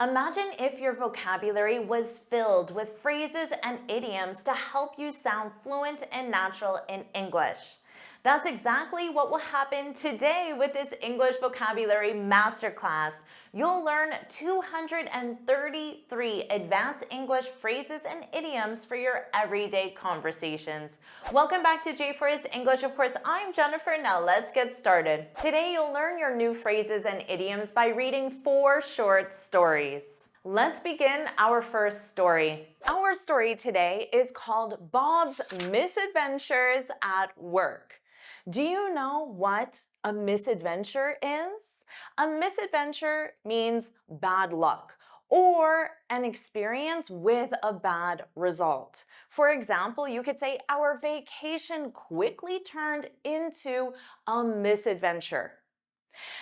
Imagine if your vocabulary was filled with phrases and idioms to help you sound fluent and natural in English. That's exactly what will happen today with this English vocabulary masterclass. You'll learn 233 advanced English phrases and idioms for your everyday conversations. Welcome back to JForrest English. Of course, I'm Jennifer. Now let's get started. Today, you'll learn your new phrases and idioms by reading 4 short stories. Let's begin our first story. Our story today is called Bob's Misadventures at Work. Do you know what a misadventure is? A misadventure means bad luck or an experience with a bad result. For example, you could say, our vacation quickly turned into a misadventure.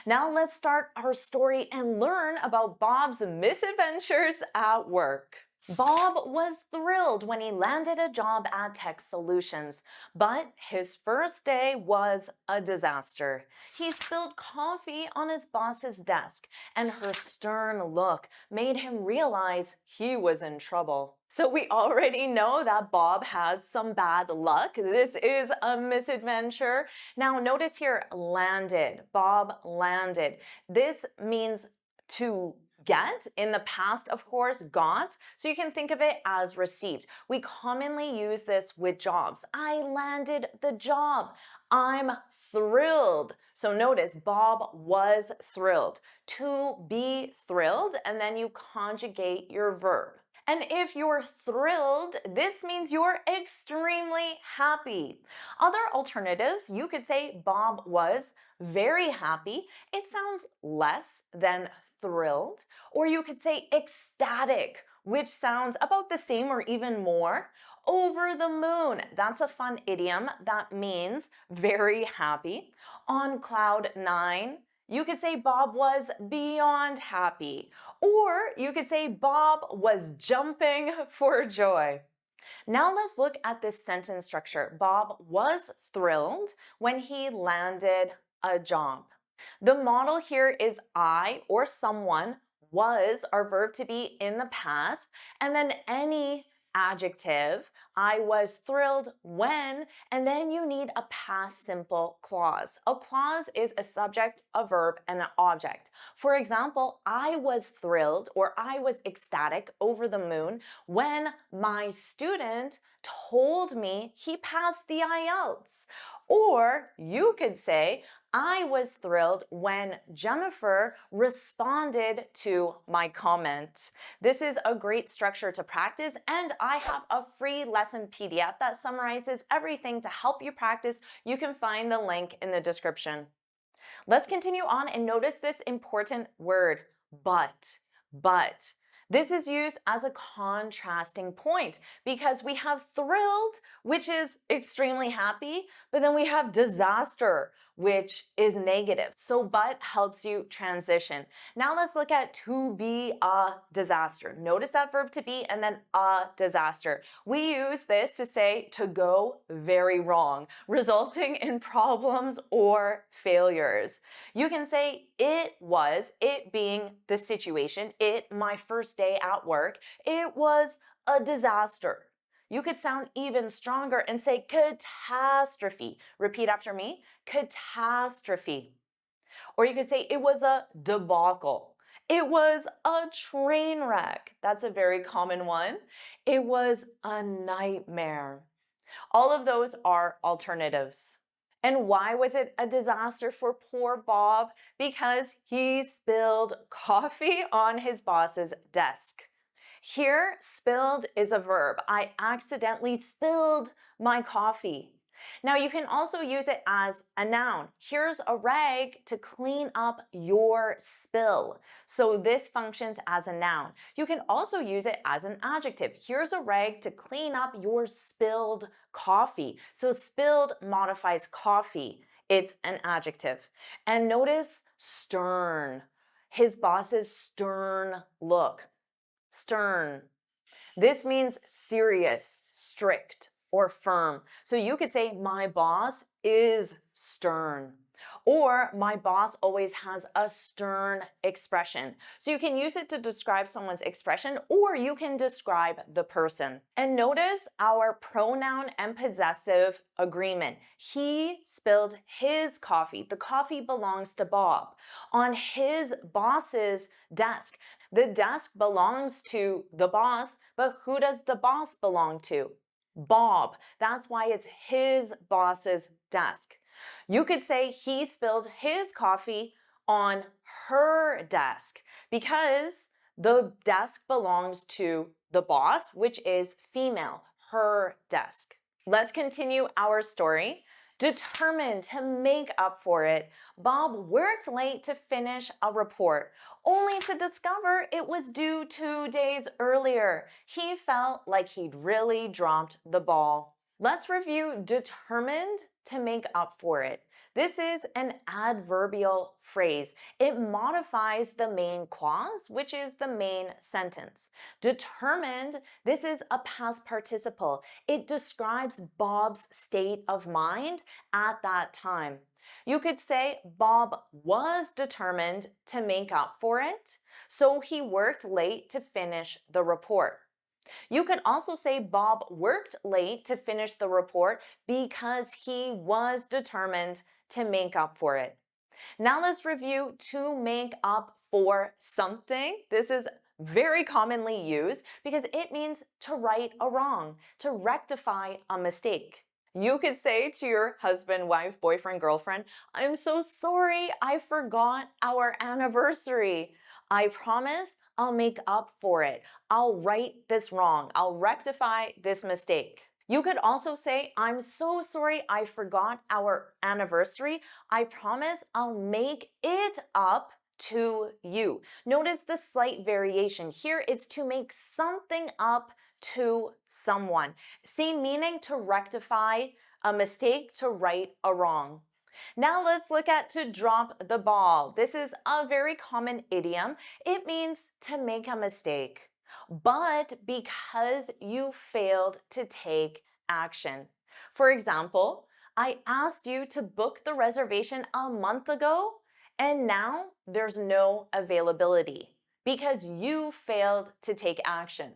Now let's start our story and learn about Bob's misadventures at work. Bob was thrilled when he landed a job at Tech Solutions, but his first day was a disaster. He spilled coffee on his boss's desk, and her stern look made him realize he was in trouble. So we already know that Bob has some bad luck. This is a misadventure. Now notice here, landed. Bob landed. This means to get. In the past, of course, got. So you can think of it as received. We commonly use this with jobs. I landed the job. I'm thrilled. So notice Bob was thrilled. To be thrilled, and then you conjugate your verb. And if you're thrilled, this means you're extremely happy. Other alternatives, you could say Bob was very happy. It sounds less than thrilled. Or you could say ecstatic, which sounds about the same or even more. Over the moon, that's a fun idiom that means very happy. On cloud 9, you could say Bob was beyond happy. Or you could say Bob was jumping for joy. Now let's look at this sentence structure. Bob was thrilled when he landed a job. The model here is I or someone, was our verb to be in the past, and then any adjective. I was thrilled when, and then you need a past simple clause. A clause is a subject, a verb, and an object. For example, I was thrilled or I was ecstatic over the moon when my student told me he passed the IELTS. Or you could say, I was thrilled when Jennifer responded to my comment. This is a great structure to practice, and I have a free lesson PDF that summarizes everything to help you practice. You can find the link in the description. Let's continue on and notice this important word, but. But. This is used as a contrasting point because we have thrilled, which is extremely happy, but then we have disaster, which is negative. So but helps you transition. Now let's look at to be a disaster. Notice that verb to be and then a disaster. We use this to say to go very wrong, resulting in problems or failures. You can say it was, it being the situation, my first day at work, it was a disaster. You could sound even stronger and say catastrophe. Repeat after me, catastrophe. Or you could say it was a debacle. It was a train wreck. That's a very common one. It was a nightmare. All of those are alternatives. And why was it a disaster for poor Bob? Because he spilled coffee on his boss's desk. Here, spilled is a verb. I accidentally spilled my coffee. Now you can also use it as a noun. Here's a rag to clean up your spill. So this functions as a noun. You can also use it as an adjective. Here's a rag to clean up your spilled coffee. So spilled modifies coffee. It's an adjective. And notice stern. His boss's stern look. Stern. This means serious, strict, or firm. So you could say, my boss is stern. Or my boss always has a stern expression. So you can use it to describe someone's expression, or you can describe the person. And notice our pronoun and possessive agreement. He spilled his coffee. The coffee belongs to Bob on his boss's desk. The desk belongs to the boss, but who does the boss belong to? Bob. That's why it's his boss's desk. You could say he spilled his coffee on her desk because the desk belongs to the boss, which is female, her desk. Let's continue our story. Determined to make up for it, Bob worked late to finish a report, only to discover it was due 2 days earlier. He felt like he'd really dropped the ball. Let's review determined to make up for it. This is an adverbial phrase. It modifies the main clause, which is the main sentence. Determined, this is a past participle. It describes Bob's state of mind at that time. You could say Bob was determined to make up for it, so he worked late to finish the report. You could also say Bob worked late to finish the report because he was determined to make up for it. Now let's review to make up for something. This is very commonly used because it means to right a wrong, to rectify a mistake. You could say to your husband, wife, boyfriend, girlfriend, I'm so sorry, I forgot our anniversary. I promise I'll make up for it. I'll right this wrong. I'll rectify this mistake. You could also say, I'm so sorry I forgot our anniversary. I promise I'll make it up to you. Notice the slight variation. Here it's to make something up to someone. Same meaning, to rectify a mistake, to right a wrong. Now let's look at to drop the ball. This is a very common idiom. It means to make a mistake, but because you failed to take action. For example, I asked you to book the reservation a month ago, and now there's no availability because you failed to take action.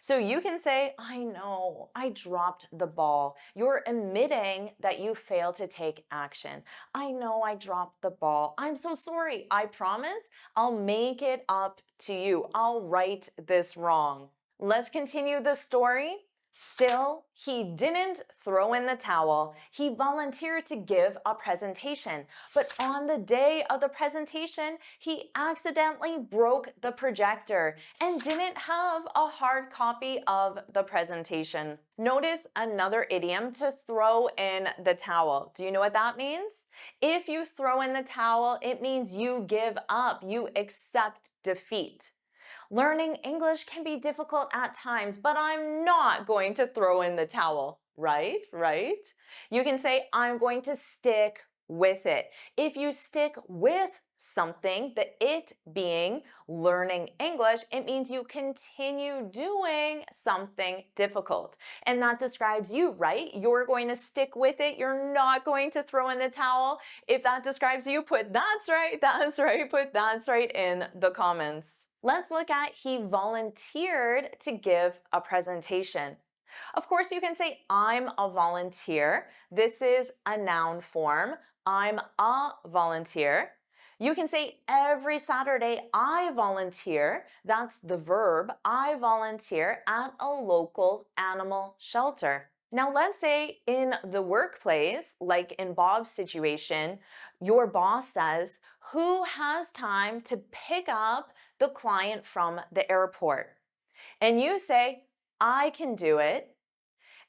So you can say, I know, I dropped the ball. You're admitting that you failed to take action. I know I dropped the ball. I'm so sorry. I promise I'll make it up to you. I'll right this wrong. Let's continue the story. Still, he didn't throw in the towel. He volunteered to give a presentation, but on the day of the presentation, he accidentally broke the projector and didn't have a hard copy of the presentation. Notice another idiom, to throw in the towel. Do you know what that means? If you throw in the towel, it means you give up, you accept defeat. Learning English can be difficult at times, but I'm not going to throw in the towel, right? You can say, I'm going to stick with it. If you stick with something, the it being learning English, it means you continue doing something difficult. And that describes you, right? You're going to stick with it. You're not going to throw in the towel. If that describes you, put that's right, put that's right in the comments. Let's look at he volunteered to give a presentation. Of course, you can say I'm a volunteer. This is a noun form. I'm a volunteer. You can say every Saturday I volunteer. That's the verb. I volunteer at a local animal shelter. Now let's say in the workplace, like in Bob's situation, your boss says, who has time to pick up the client from the airport? And you say, I can do it.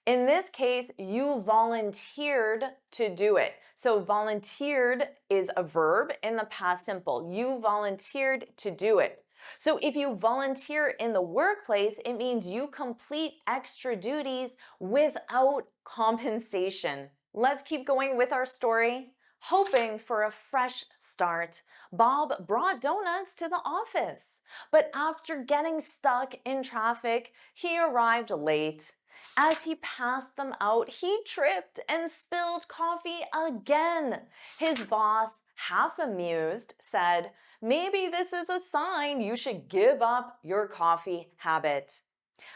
In this case, you volunteered to do it. So volunteered is a verb in the past simple. You volunteered to do it. So if you volunteer in the workplace, it means you complete extra duties without compensation. Let's keep going with our story. Hoping for a fresh start, Bob brought donuts to the office. But after getting stuck in traffic, he arrived late. As he passed them out, he tripped and spilled coffee again. His boss half amused, said, "Maybe this is a sign you should give up your coffee habit."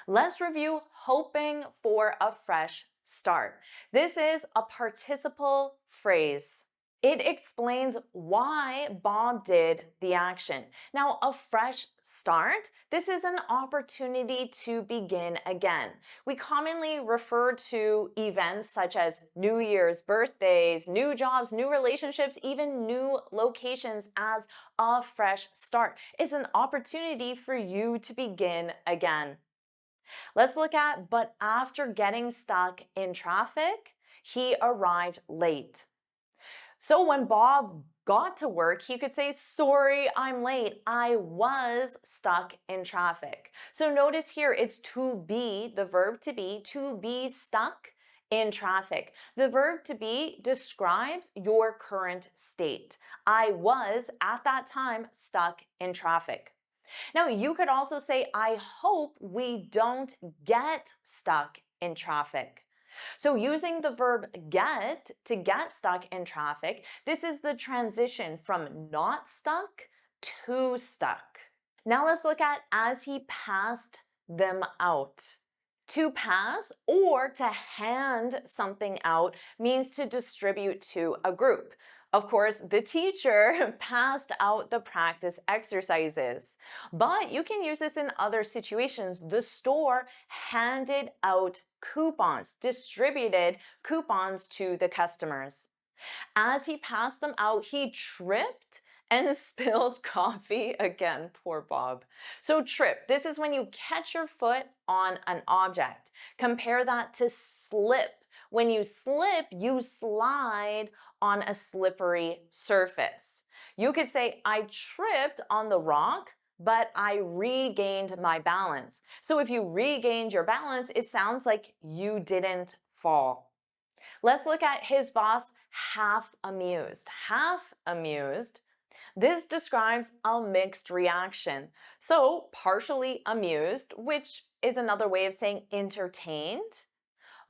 Let's review hoping for a fresh start. This is a participle phrase. It explains why Bob did the action. Now, a fresh start, this is an opportunity to begin again. We commonly refer to events such as New Year's, birthdays, new jobs, new relationships, even new locations as a fresh start. It's an opportunity for you to begin again. Let's look at, but after getting stuck in traffic, he arrived late. So when Bob got to work, he could say, "Sorry, I'm late. I was stuck in traffic." So notice here it's to be, the verb to be stuck in traffic. The verb to be describes your current state. I was at that time stuck in traffic. Now, you could also say, "I hope we don't get stuck in traffic." So using the verb get to get stuck in traffic, this is the transition from not stuck to stuck. Now let's look at as he passed them out. To pass or to hand something out means to distribute to a group. Of course, the teacher passed out the practice exercises, but you can use this in other situations. The store handed out coupons, distributed coupons to the customers. As he passed them out, he tripped and spilled coffee again. Poor Bob. So trip, this is when you catch your foot on an object. Compare that to slip. When you slip, you slide on a slippery surface. You could say, "I tripped on the rock, but I regained my balance." So if you regained your balance, it sounds like you didn't fall. Let's look at his boss, half amused. Half amused. This describes a mixed reaction. So partially amused, which is another way of saying entertained,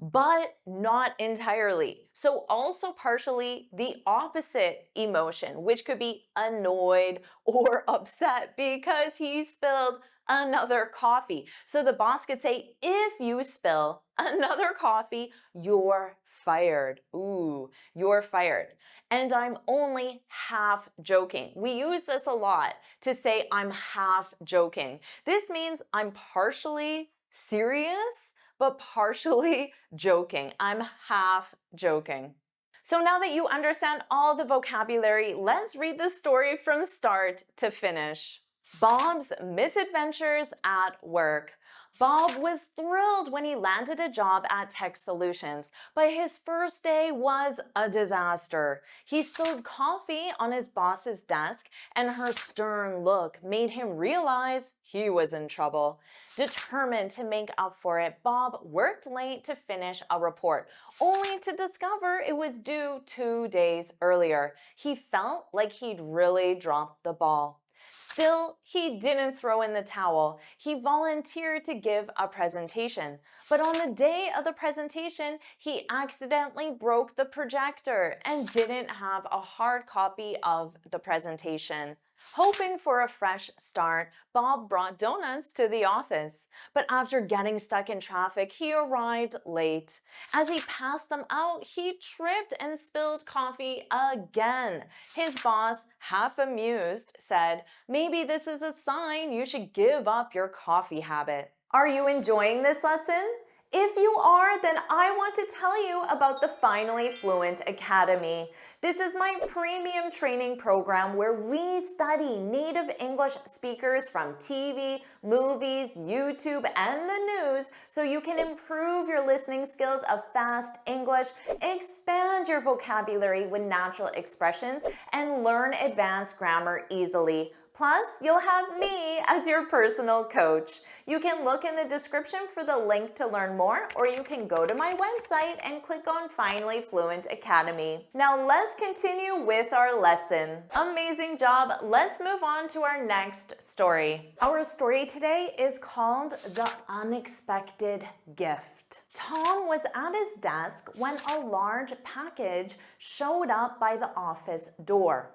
but not entirely. So also partially the opposite emotion, which could be annoyed or upset because he spilled another coffee. So the boss could say, "If you spill another coffee, you're fired." Ooh, you're fired. And I'm only half joking. We use this a lot to say I'm half joking. This means I'm partially serious, but partially joking. I'm half joking. So now that you understand all the vocabulary, let's read the story from start to finish. Bob's misadventures at work. Bob was thrilled when he landed a job at Tech Solutions, but his first day was a disaster. He spilled coffee on his boss's desk, and her stern look made him realize he was in trouble. Determined to make up for it, Bob worked late to finish a report, only to discover it was due 2 days earlier. He felt like he'd really dropped the ball. Still, he didn't throw in the towel. He volunteered to give a presentation. But on the day of the presentation, he accidentally broke the projector and didn't have a hard copy of the presentation. Hoping for a fresh start, Bob brought donuts to the office. But after getting stuck in traffic, he arrived late. As he passed them out, he tripped and spilled coffee again. His boss, half amused, said, "Maybe this is a sign you should give up your coffee habit." Are you enjoying this lesson? If you are, then I want to tell you about the Finally Fluent Academy. This is my premium training program where we study native English speakers from TV, movies, YouTube, and the news so you can improve your listening skills of fast English, expand your vocabulary with natural expressions, and learn advanced grammar easily. Plus, you'll have me as your personal coach. You can look in the description for the link to learn more, or you can go to my website and click on Finally Fluent Academy. Now let's continue with our lesson. Amazing job. Let's move on to our next story. Our story today is called The Unexpected Gift. Tom was at his desk when a large package showed up by the office door.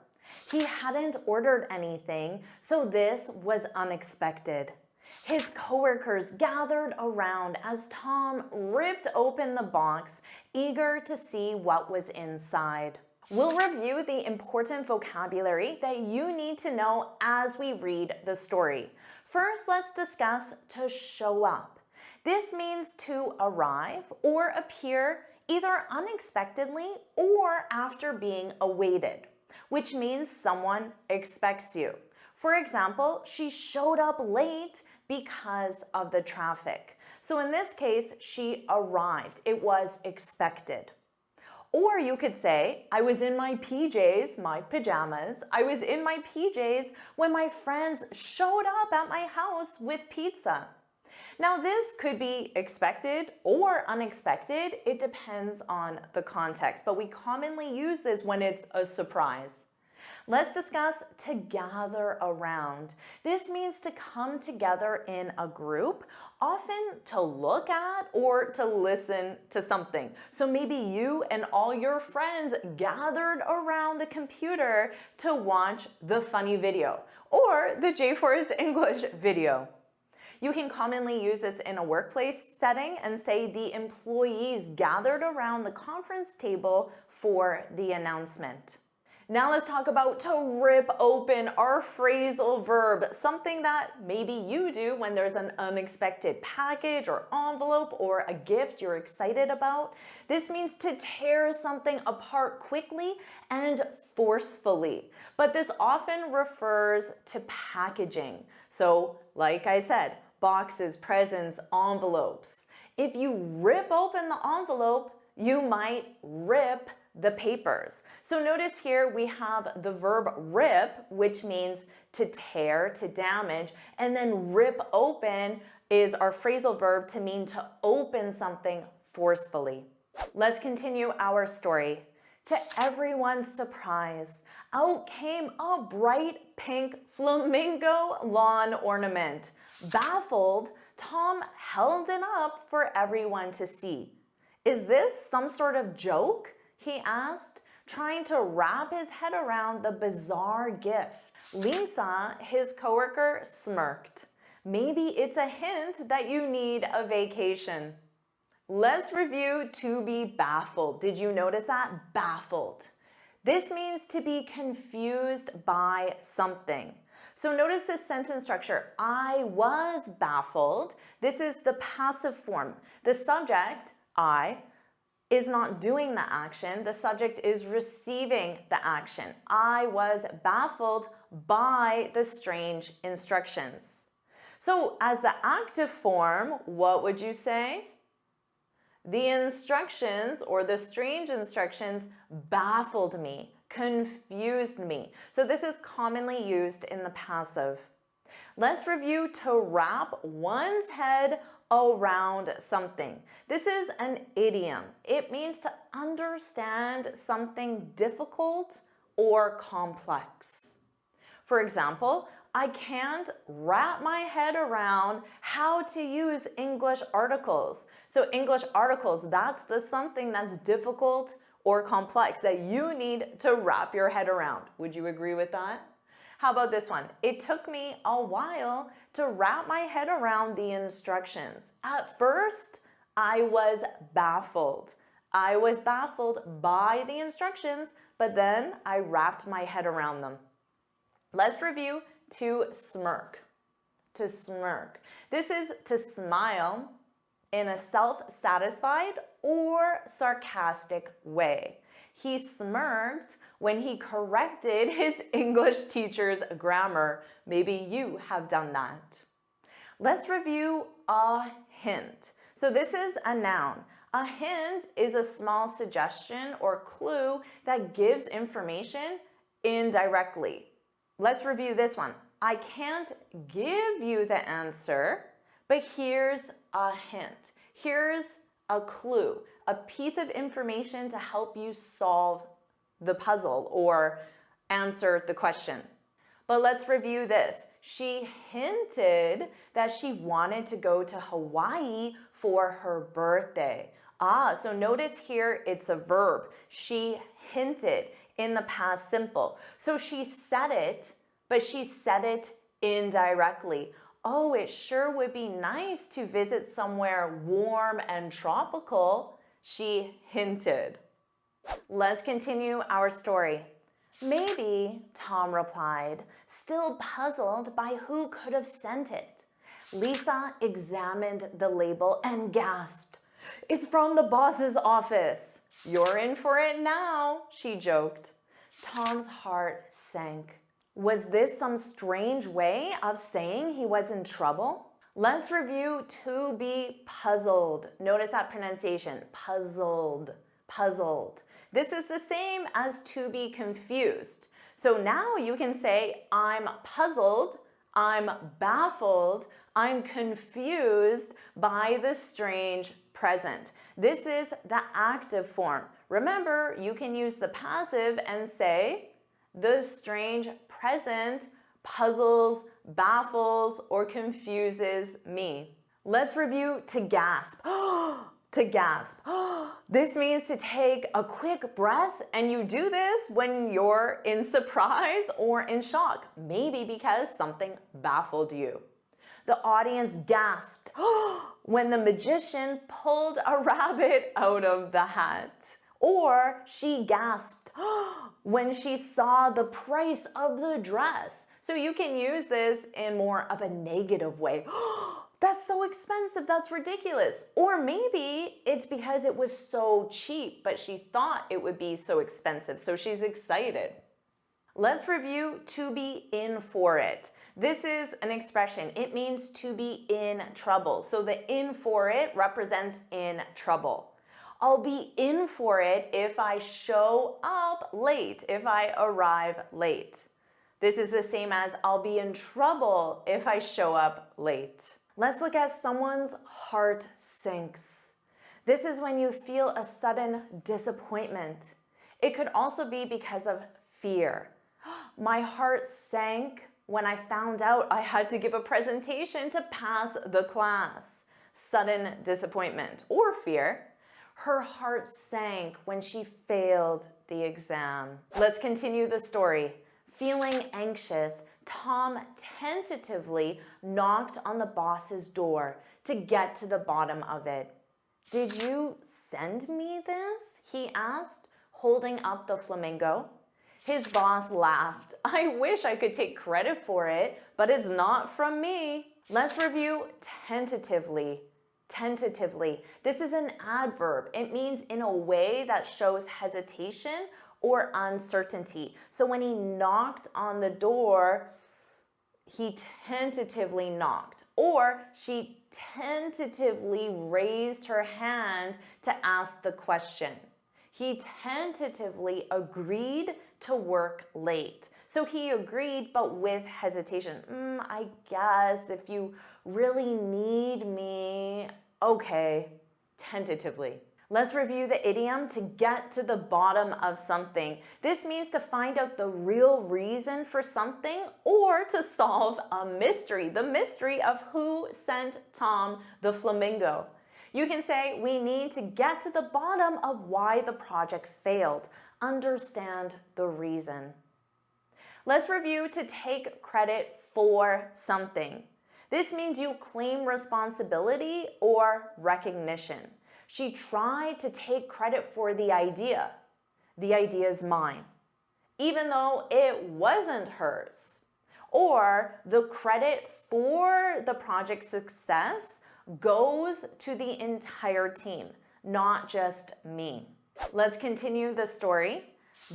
He hadn't ordered anything, so this was unexpected. His coworkers gathered around as Tom ripped open the box, eager to see what was inside. We'll review the important vocabulary that you need to know as we read the story. First, let's discuss to show up. This means to arrive or appear either unexpectedly or after being awaited, which means someone expects you. For example, she showed up late because of the traffic. So in this case, she arrived. It was expected. Or you could say, I was in my PJs, my pajamas. I was in my PJs when my friends showed up at my house with pizza. Now this could be expected or unexpected. It depends on the context, but we commonly use this when it's a surprise. Let's discuss to gather around. This means to come together in a group, often to look at or to listen to something. So maybe you and all your friends gathered around the computer to watch the funny video or the JForrest English video. You can commonly use this in a workplace setting and say the employees gathered around the conference table for the announcement. Now let's talk about to rip open, our phrasal verb, something that maybe you do when there's an unexpected package or envelope or a gift you're excited about. This means to tear something apart quickly and forcefully, but this often refers to packaging. So like I said, boxes, presents, envelopes. If you rip open the envelope, you might rip the papers. So notice here we have the verb rip, which means to tear, to damage, and then rip open is our phrasal verb to mean to open something forcefully. Let's continue our story. To everyone's surprise, out came a bright pink flamingo lawn ornament. Baffled, Tom held it up for everyone to see. Is this some sort of joke? He asked, trying to wrap his head around the bizarre gift. Lisa, his coworker, smirked. Maybe it's a hint that you need a vacation. Let's review to be baffled. Did you notice that? Baffled. This means to be confused by something. So notice this sentence structure. I was baffled. This is the passive form. The subject, I, is not doing the action. The subject is receiving the action. I was baffled by the strange instructions. So as the active form, what would you say? The instructions or the strange instructions baffled me, confused me. So this is commonly used in the passive. Let's review to wrap one's head around something. This is an idiom. It means to understand something difficult or complex. For example, I can't wrap my head around how to use English articles. So English articles, that's the something that's difficult or complex that you need to wrap your head around. Would you agree with that? How about this one? It took me a while to wrap my head around the instructions. At first, I was baffled. I was baffled by the instructions, but then I wrapped my head around them. Let's review to smirk. To smirk. This is to smile in a self-satisfied or sarcastic way. He smirked when he corrected his English teacher's grammar. Maybe you have done that. Let's review a hint. So this is a noun. A hint is a small suggestion or clue that gives information indirectly. Let's review this one. I can't give you the answer, but here's a hint. Here's a clue, a piece of information to help you solve the puzzle or answer the question. But let's review this. She hinted that she wanted to go to Hawaii for her birthday. So notice here it's a verb. She hinted. in the past simple. So she said it, but she said it indirectly. Oh, it sure would be nice to visit somewhere warm and tropical, she hinted. Let's continue our story. Maybe, Tom replied, still puzzled by who could have sent it. Lisa examined the label and gasped. It's from the boss's office. You're in for it now, she joked. Tom's heart sank. Was this some strange way of saying he was in trouble? Let's review to be puzzled. Notice that pronunciation, puzzled, puzzled. This is the same as to be confused. So now you can say, I'm puzzled, I'm baffled, I'm confused by the strange present. This is the active form. Remember, you can use the passive and say, the strange present puzzles, baffles, or confuses me. Let's review to gasp. To gasp. This means to take a quick breath, and you do this when you're in surprise or in shock, maybe because something baffled you. The audience gasped when the magician pulled a rabbit out of the hat. Or she gasped when she saw the price of the dress. So you can use this in more of a negative way. That's so expensive, that's ridiculous. Or maybe it's because it was so cheap, but she thought it would be so expensive, so she's excited. Let's review to be in for it. This is an expression. It means to be in trouble. So the in for it represents in trouble. I'll be in for it if I show up late, if I arrive late. This is the same as I'll be in trouble if I show up late. Let's look at someone's heart sinks. This is when you feel a sudden disappointment. It could also be because of fear. My heart sank when I found out I had to give a presentation to pass the class. Sudden disappointment or fear. Her heart sank when she failed the exam. Let's continue the story. Feeling anxious, Tom tentatively knocked on the boss's door to get to the bottom of it. Did you send me this? He asked, holding up the flamingo. His boss laughed. I wish I could take credit for it, but it's not from me. Let's review tentatively. Tentatively. This is an adverb. It means in a way that shows hesitation or uncertainty. So when he knocked on the door, he tentatively knocked, or she tentatively raised her hand to ask the question. He tentatively agreed to work late. So he agreed, but with hesitation. I guess if you really need me, okay, tentatively. Let's review the idiom to get to the bottom of something. This means to find out the real reason for something or to solve a mystery, the mystery of who sent Tom the flamingo. You can say, we need to get to the bottom of why the project failed. Understand the reason. Let's review to take credit for something. This means you claim responsibility or recognition. She tried to take credit for the idea. The idea is mine, even though it wasn't hers. Or the credit for the project's success goes to the entire team, not just me. Let's continue the story.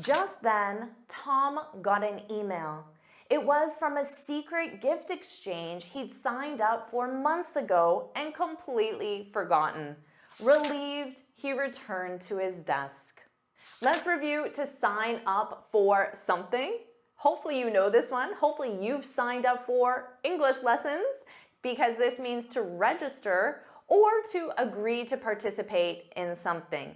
Just then, Tom got an email. It was from a secret gift exchange he'd signed up for months ago and completely forgotten. Relieved, he returned to his desk. Let's review to sign up for something. Hopefully you know this one. Hopefully you've signed up for English lessons, because this means to register or to agree to participate in something.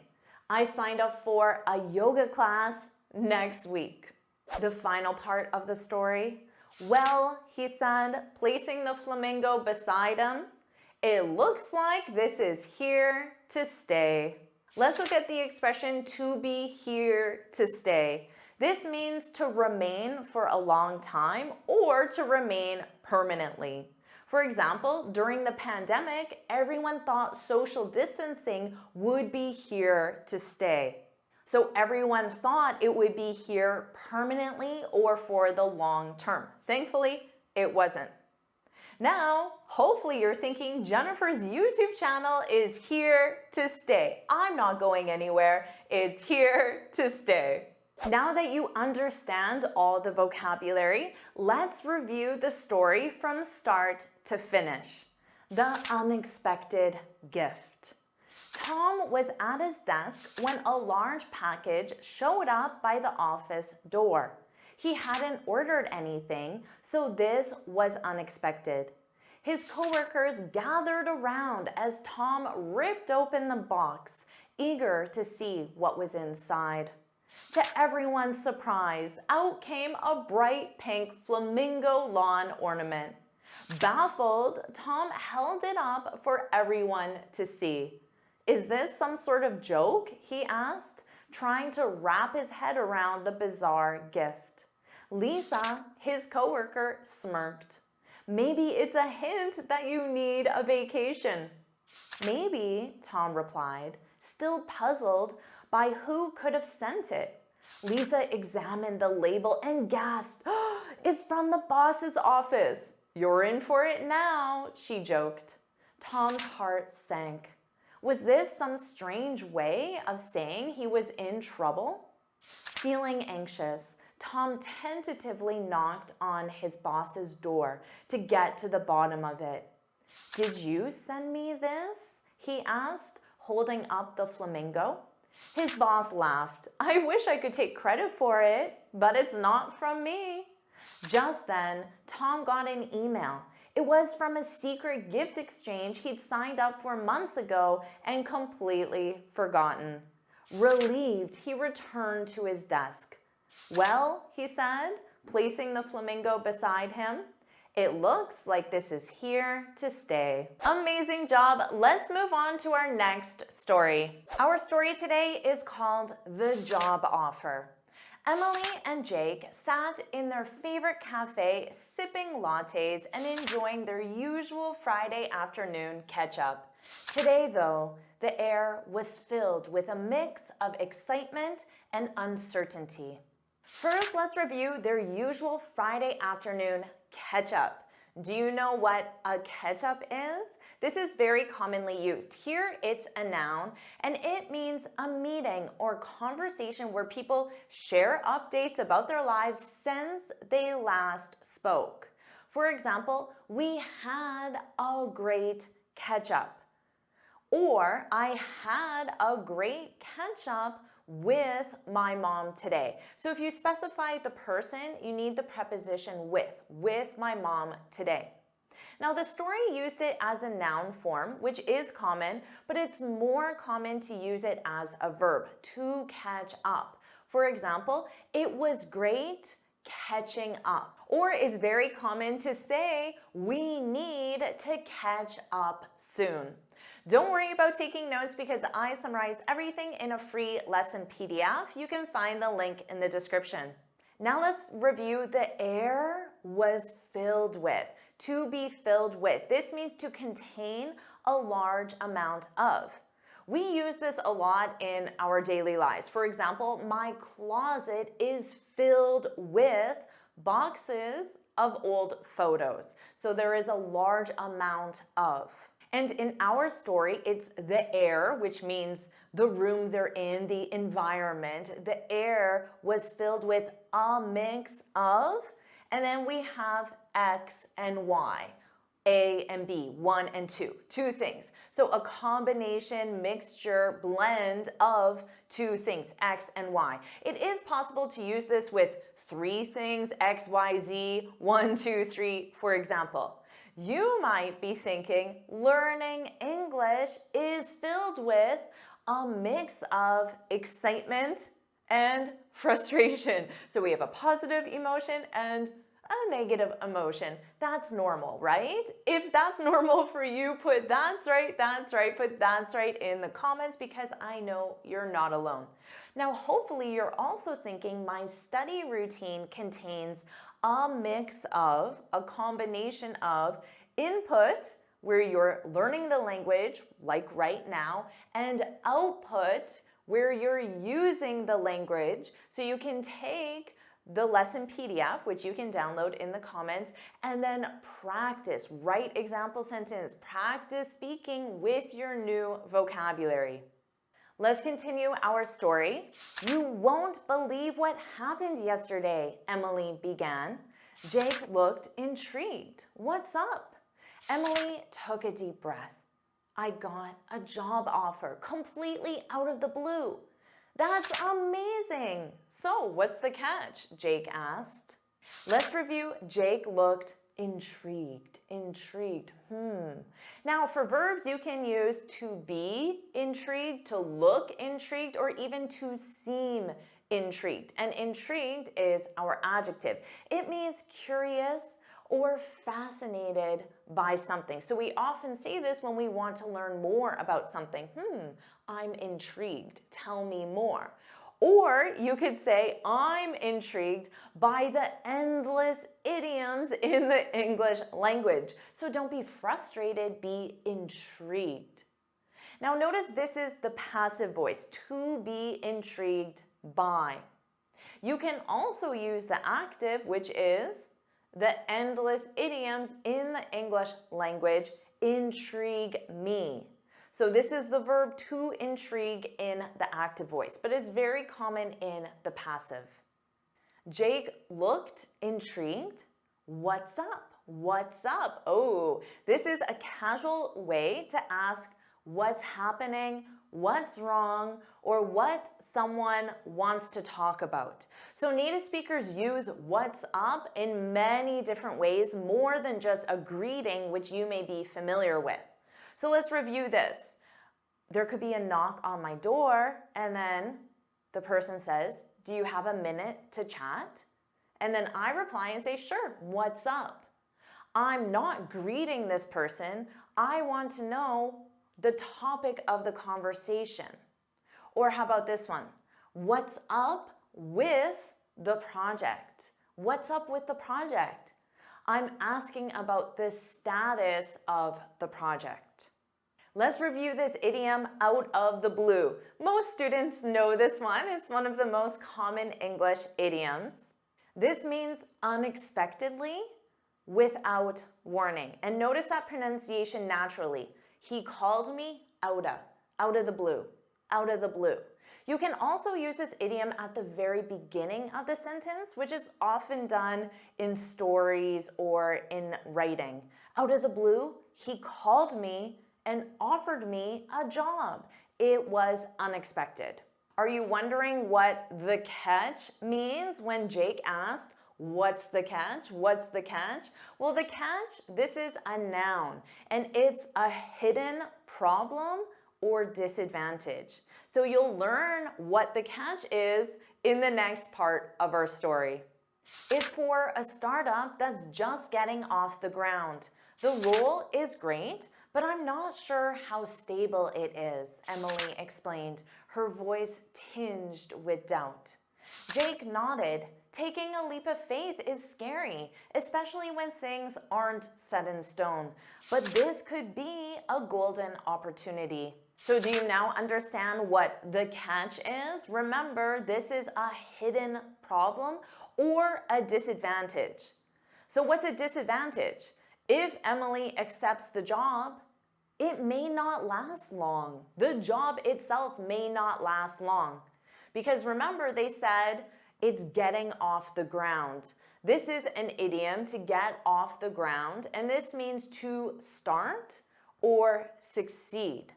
I signed up for a yoga class next week. The final part of the story. Well, he said, placing the flamingo beside him, it looks like this is here to stay. Let's look at the expression to be here to stay. This means to remain for a long time or to remain permanently. For example, during the pandemic, everyone thought social distancing would be here to stay. So everyone thought it would be here permanently or for the long term. Thankfully, it wasn't. Now, hopefully you're thinking Jennifer's YouTube channel is here to stay. I'm not going anywhere. It's here to stay. Now that you understand all the vocabulary, let's review the story from start to finish. The unexpected gift. Tom was at his desk when a large package showed up by the office door. He hadn't ordered anything, so this was unexpected. His coworkers gathered around as Tom ripped open the box, eager to see what was inside. To everyone's surprise, out came a bright pink flamingo lawn ornament. Baffled, Tom held it up for everyone to see. "Is this some sort of joke?" he asked, trying to wrap his head around the bizarre gift. Lisa, his coworker, smirked. "Maybe it's a hint that you need a vacation." "Maybe," Tom replied, still puzzled by who could have sent it. Lisa examined the label and gasped, "Oh, it's from the boss's office." "You're in for it now," she joked. Tom's heart sank. Was this some strange way of saying he was in trouble? Feeling anxious, Tom tentatively knocked on his boss's door to get to the bottom of it. "Did you send me this?" he asked, holding up the flamingo. His boss laughed. "I wish I could take credit for it, but it's not from me." Just then, Tom got an email. It was from a secret gift exchange he'd signed up for months ago and completely forgotten. Relieved, he returned to his desk. "Well," he said, placing the flamingo beside him, "it looks like this is here to stay." Amazing job. Let's move on to our next story. Our story today is called The Job Offer. Emily and Jake sat in their favorite cafe sipping lattes and enjoying their usual Friday afternoon catch-up. Today, though, the air was filled with a mix of excitement and uncertainty. First, let's review their usual Friday afternoon catch-up. Do you know what a catch-up is? This is very commonly used. Here it's a noun, and it means a meeting or conversation where people share updates about their lives since they last spoke. For example, "We had a great catch-up," or "I had a great catch-up with my mom today." So if you specify the person, you need the preposition with my mom today. Now, the story used it as a noun form, which is common, but it's more common to use it as a verb, to catch up. For example, "It was great catching up." Or it's very common to say, "We need to catch up soon." Don't worry about taking notes because I summarize everything in a free lesson PDF. You can find the link in the description. Now let's review the air was filled with. To be filled with. This means to contain a large amount of. We use this a lot in our daily lives. For example, "My closet is filled with boxes of old photos." So there is a large amount of. And in our story, it's the air, which means the room they're in, the environment. The air was filled with a mix of, and then we have X and Y, A and B, 1 and 2, two things. So a combination, mixture, blend of two things, X and Y. It is possible to use this with three things, X, Y, Z, 1, 2, 3, for example. You might be thinking, learning English is filled with a mix of excitement and frustration. So we have a positive emotion and a negative emotion. That's normal, right? If that's normal for you, put that's right, put that's right in the comments because I know you're not alone. Now, hopefully you're also thinking my study routine contains a mix of, a combination of input, where you're learning the language, like right now, and output, where you're using the language. So you can take the lesson PDF, which you can download in the comments, and then practice, write example sentence, practice speaking with your new vocabulary. Let's continue our story. You won't believe what happened yesterday, Emily began. Jake looked intrigued. What's up? Emily took a deep breath. I got a job offer completely out of the blue. That's amazing. So what's the catch? Jake asked. Let's review. Jake looked intrigued. Now for verbs, you can use to be intrigued, to look intrigued, or even to seem intrigued. And intrigued is our adjective. It means curious or fascinated by something. So we often see this when we want to learn more about something. I'm intrigued. Tell me more. Or you could say, I'm intrigued by the endless idioms in the English language. So don't be frustrated, be intrigued. Now notice this is the passive voice, to be intrigued by. You can also use the active, which is the endless idioms in the English language, intrigue me. So this is the verb to intrigue in the active voice, but it's very common in the passive. Jake looked intrigued. What's up? What's up? Oh, this is a casual way to ask what's happening, what's wrong, or what someone wants to talk about. So native speakers use what's up in many different ways, more than just a greeting, which you may be familiar with. So let's review this. There could be a knock on my door, and then the person says, do you have a minute to chat? And then I reply and say, sure, what's up? I'm not greeting this person. I want to know the topic of the conversation. Or how about this one? What's up with the project? What's up with the project? I'm asking about the status of the project. Let's review this idiom, out of the blue. Most students know this one. It's one of the most common English idioms. This means unexpectedly, without warning. And notice that pronunciation naturally. He called me out of the blue, out of the blue. You can also use this idiom at the very beginning of the sentence, which is often done in stories or in writing. Out of the blue, he called me and offered me a job. It was unexpected. Are you wondering what the catch means when Jake asked, what's the catch? What's the catch? Well, the catch, this is a noun, and it's a hidden problem or disadvantage. So you'll learn what the catch is in the next part of our story. It's for a startup that's just getting off the ground. The role is great, but I'm not sure how stable it is, Emily explained, her voice tinged with doubt. Jake nodded. Taking a leap of faith is scary, especially when things aren't set in stone. But this could be a golden opportunity. So do you now understand what the catch is? Remember, this is a hidden problem or a disadvantage. So what's a disadvantage? If Emily accepts the job, it may not last long. The job itself may not last long. Because remember, they said it's getting off the ground. This is an idiom, to get off the ground, and this means to start or succeed.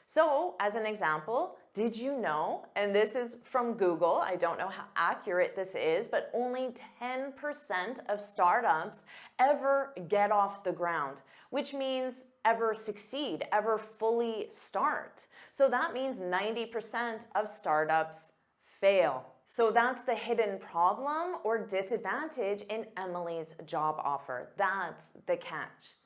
So, as an example, did you know, and this is from Google, I don't know how accurate this is, but only 10% of startups ever get off the ground, which means ever succeed, ever fully start. So that means 90% of startups fail. So that's the hidden problem or disadvantage in Emily's job offer. That's the catch.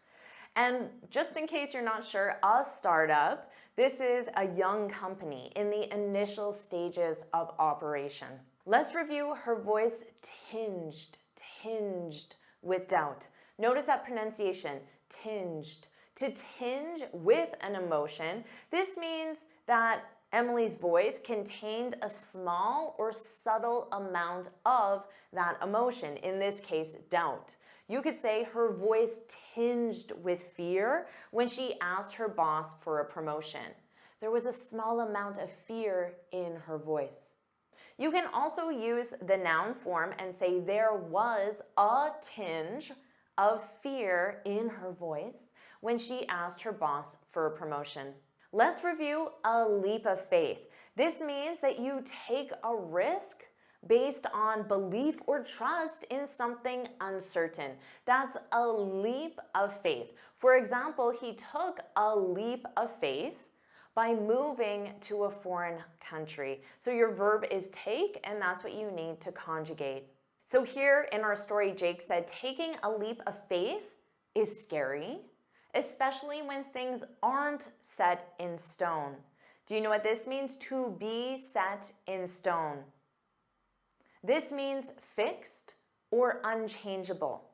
And just in case you're not sure, a startup, this is a young company in the initial stages of operation. Let's review her voice tinged with doubt. Notice that pronunciation, tinged. To tinge with an emotion, this means that Emily's voice contained a small or subtle amount of that emotion, in this case, doubt. You could say her voice tinged with fear when she asked her boss for a promotion. There was a small amount of fear in her voice. You can also use the noun form and say there was a tinge of fear in her voice when she asked her boss for a promotion. Let's review a leap of faith. This means that you take a risk based on belief or trust in something uncertain. That's a leap of faith. For example, he took a leap of faith by moving to a foreign country. So your verb is take, and that's what you need to conjugate. So here in our story, Jake said, taking a leap of faith is scary, especially when things aren't set in stone. Do you know what this means? To be set in stone. This means fixed or unchangeable.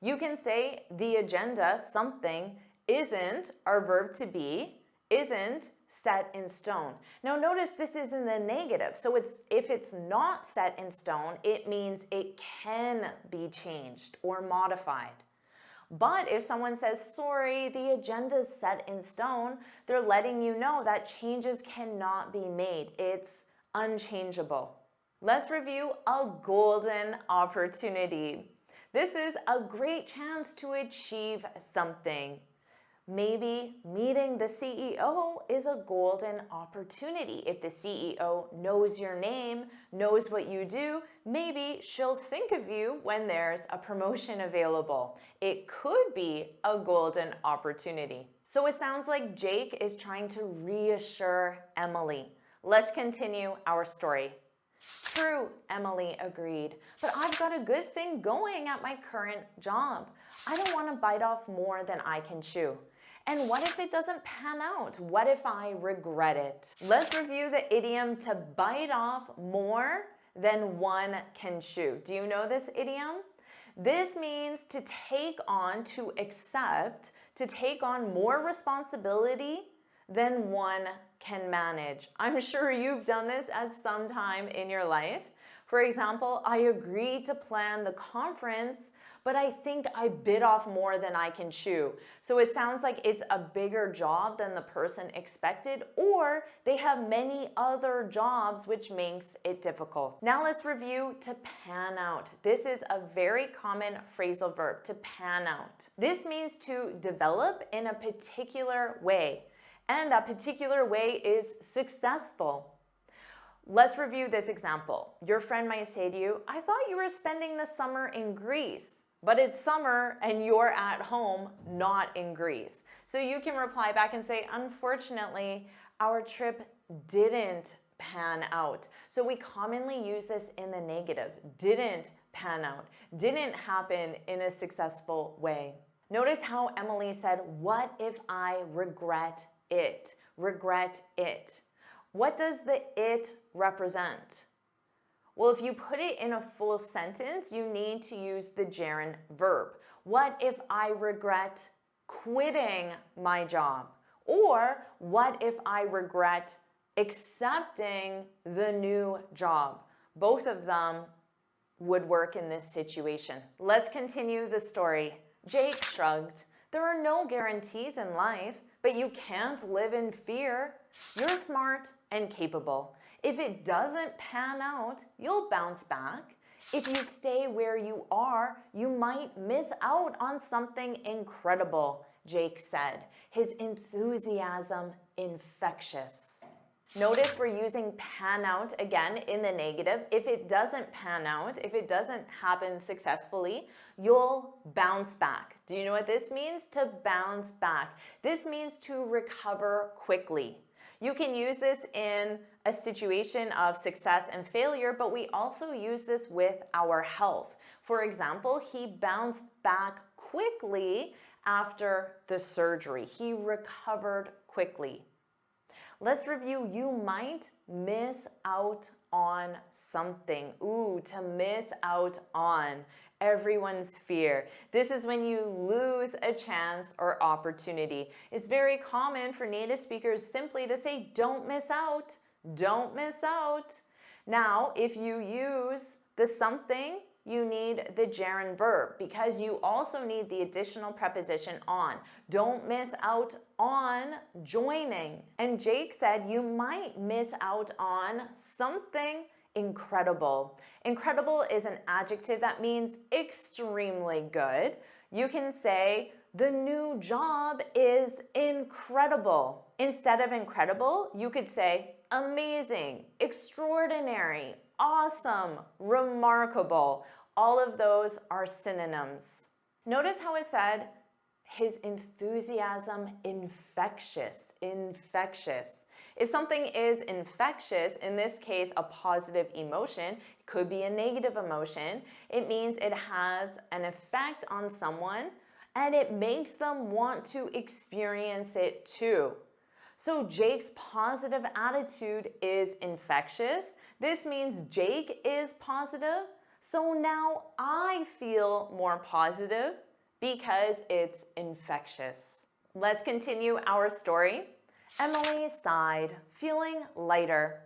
You can say the agenda, something, isn't, our verb to be, isn't set in stone. Now notice this is in the negative. So if it's not set in stone, it means it can be changed or modified. But if someone says, sorry, the agenda's set in stone, they're letting you know that changes cannot be made. It's unchangeable. Let's review a golden opportunity. This is a great chance to achieve something. Maybe meeting the CEO is a golden opportunity. If the CEO knows your name, knows what you do, maybe she'll think of you when there's a promotion available. It could be a golden opportunity. So it sounds like Jake is trying to reassure Emily. Let's continue our story. True, Emily agreed, but I've got a good thing going at my current job. I don't want to bite off more than I can chew. And what if it doesn't pan out? What if I regret it? Let's review the idiom to bite off more than one can chew. Do you know this idiom? This means to take on, to accept, to take on more responsibility than one can manage. I'm sure you've done this at some time in your life. For example, I agreed to plan the conference, but I think I bit off more than I can chew. So it sounds like it's a bigger job than the person expected, or they have many other jobs, which makes it difficult. Now let's review to pan out. This is a very common phrasal verb, to pan out. This means to develop in a particular way, and that particular way is successful. Let's review this example. Your friend might say to you, I thought you were spending the summer in Greece, but it's summer and you're at home, not in Greece. So you can reply back and say, unfortunately, our trip didn't pan out. So we commonly use this in the negative, didn't pan out, didn't happen in a successful way. Notice how Emily said, what if I regret it? Regret it. What does the it represent? Well, if you put it in a full sentence, you need to use the gerund verb. What if I regret quitting my job? Or what if I regret accepting the new job? Both of them would work in this situation. Let's continue the story. Jake shrugged. There are no guarantees in life, but you can't live in fear. You're smart and capable. If it doesn't pan out, you'll bounce back. If you stay where you are, you might miss out on something incredible, Jake said, his enthusiasm infectious. Notice we're using pan out again in the negative. If it doesn't pan out, if it doesn't happen successfully, you'll bounce back. Do you know what this means? To bounce back. This means to recover quickly. You can use this in a situation of success and failure, but we also use this with our health. For example, he bounced back quickly after the surgery. He recovered quickly. Let's review. You might miss out on something. Ooh, to miss out on. Everyone's fear. This is when you lose a chance or opportunity. It's very common for native speakers simply to say, don't miss out. Don't miss out. Now, if you use the something, you need the gerund verb because you also need the additional preposition on. Don't miss out on joining. And Jake said you might miss out on something incredible. Incredible is an adjective that means extremely good. You can say, the new job is incredible. Instead of incredible, you could say amazing, extraordinary, awesome, remarkable. All of those are synonyms. Notice how it said his enthusiasm infectious, infectious. If something is infectious, in this case, a positive emotion, it could be a negative emotion, it means it has an effect on someone and it makes them want to experience it too. So Jake's positive attitude is infectious. This means Jake is positive. So now I feel more positive because it's infectious. Let's continue our story. Emily sighed, feeling lighter.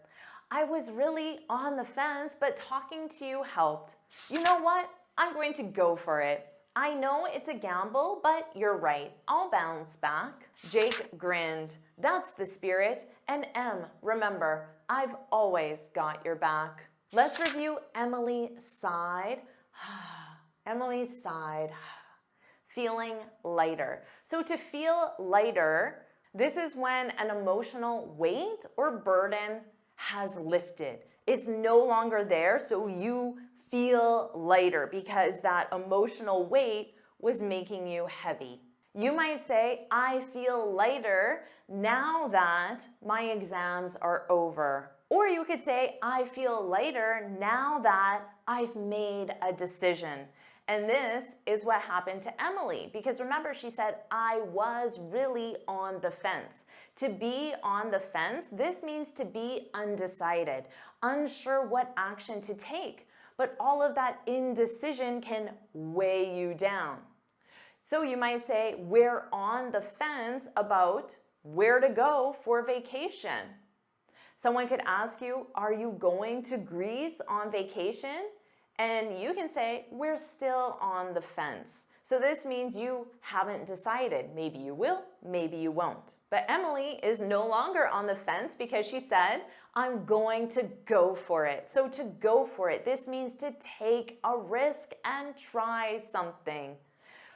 I was really on the fence, but talking to you helped. You know what? I'm going to go for it. I know it's a gamble, but you're right. I'll bounce back. Jake grinned. That's the spirit. And Em, remember, I've always got your back. Let's review. Emily sighed. Emily sighed, feeling lighter. So to feel lighter, this is when an emotional weight or burden has lifted. It's no longer there, so you feel lighter because that emotional weight was making you heavy. You might say, I feel lighter now that my exams are over. Or you could say, I feel lighter now that I've made a decision. And this is what happened to Emily, because remember, she said, I was really on the fence. To be on the fence, this means to be undecided, unsure what action to take. But all of that indecision can weigh you down. So you might say, we're on the fence about where to go for vacation. Someone could ask you, are you going to Greece on vacation? And you can say, we're still on the fence. So this means you haven't decided. Maybe you will, maybe you won't. But Emily is no longer on the fence because she said, I'm going to go for it. So to go for it, this means to take a risk and try something.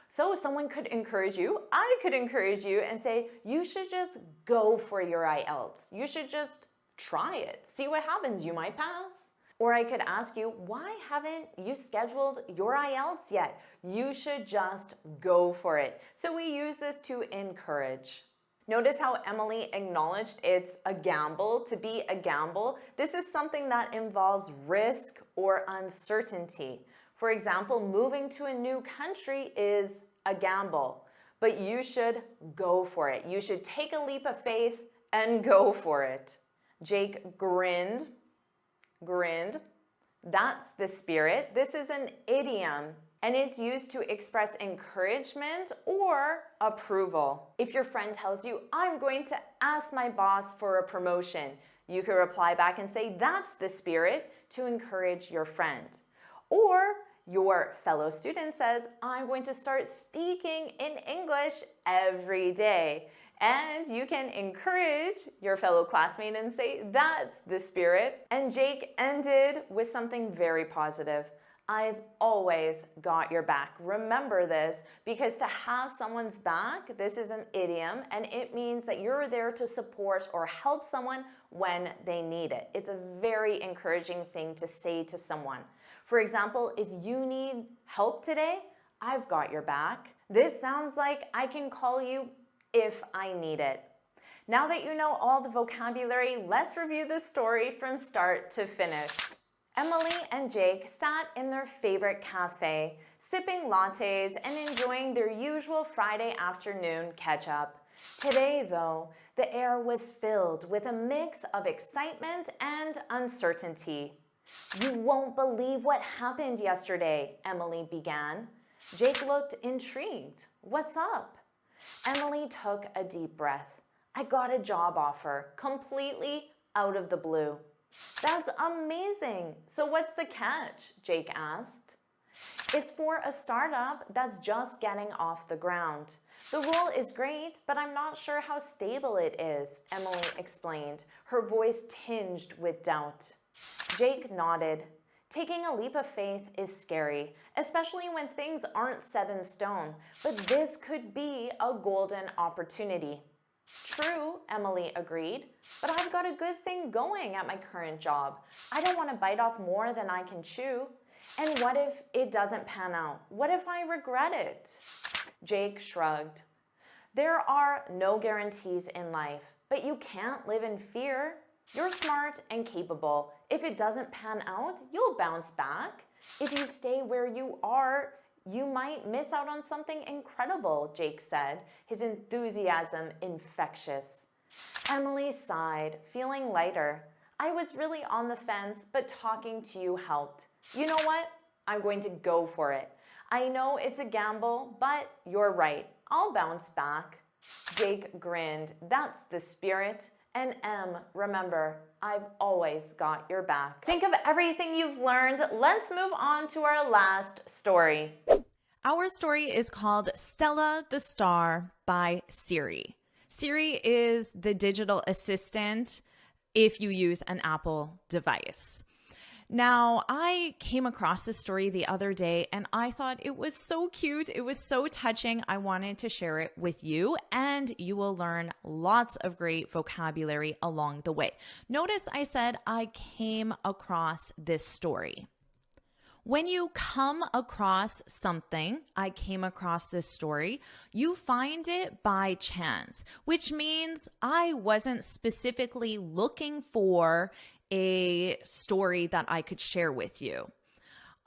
So someone could encourage you, I could encourage you and say, you should just go for your IELTS. You should just try it. See what happens. You might pass. Or I could ask you, why haven't you scheduled your IELTS yet? You should just go for it. So we use this to encourage. Notice how Emily acknowledged it's a gamble. To be a gamble, this is something that involves risk or uncertainty. For example, moving to a new country is a gamble, but you should go for it. You should take a leap of faith and go for it. Jake grinned. That's the spirit. This is an idiom, and it's used to express encouragement or approval. If your friend tells you, I'm going to ask my boss for a promotion, you can reply back and say, that's the spirit, to encourage your friend. Or your fellow student says, I'm going to start speaking in English every day. And you can encourage your fellow classmate and say, that's the spirit. And Jake ended with something very positive. I've always got your back. Remember this, because to have someone's back, this is an idiom, and it means that you're there to support or help someone when they need it. It's a very encouraging thing to say to someone. For example, if you need help today, I've got your back. This sounds like I can call you if I need it. Now that you know all the vocabulary, let's review the story from start to finish. Emily and Jake sat in their favorite cafe, sipping lattes and enjoying their usual Friday afternoon catch-up. Today, though, the air was filled with a mix of excitement and uncertainty. "You won't believe what happened yesterday," Emily began. Jake looked intrigued. "What's up?" Emily took a deep breath. "I got a job offer, completely out of the blue." "That's amazing. So what's the catch?" Jake asked. "It's for a startup that's just getting off the ground. The role is great, but I'm not sure how stable it is," Emily explained, her voice tinged with doubt. Jake nodded. Taking a leap of faith is scary, especially when things aren't set in stone, but this could be a golden opportunity. "True," Emily agreed, "but I've got a good thing going at my current job. I don't want to bite off more than I can chew. And what if it doesn't pan out? What if I regret it?" Jake shrugged. "There are no guarantees in life, but you can't live in fear. You're smart and capable. If it doesn't pan out, you'll bounce back. If you stay where you are, you might miss out on something incredible," Jake said, his enthusiasm infectious. Emily sighed, feeling lighter. "I was really on the fence, but talking to you helped. You know what? I'm going to go for it. I know it's a gamble, but you're right. I'll bounce back." Jake grinned. "That's the spirit. And remember, I've always got your back." Think of everything you've learned. Let's move on to our last story. Our story is called Stella the Star by Siri. Siri is the digital assistant if you use an Apple device. Now, I came across this story the other day and I thought it was so cute. It was so touching. I wanted to share it with you, and you will learn lots of great vocabulary along the way. Notice I said I came across this story. When you come across something, I came across this story, you find it by chance, which means I wasn't specifically looking for a story that I could share with you.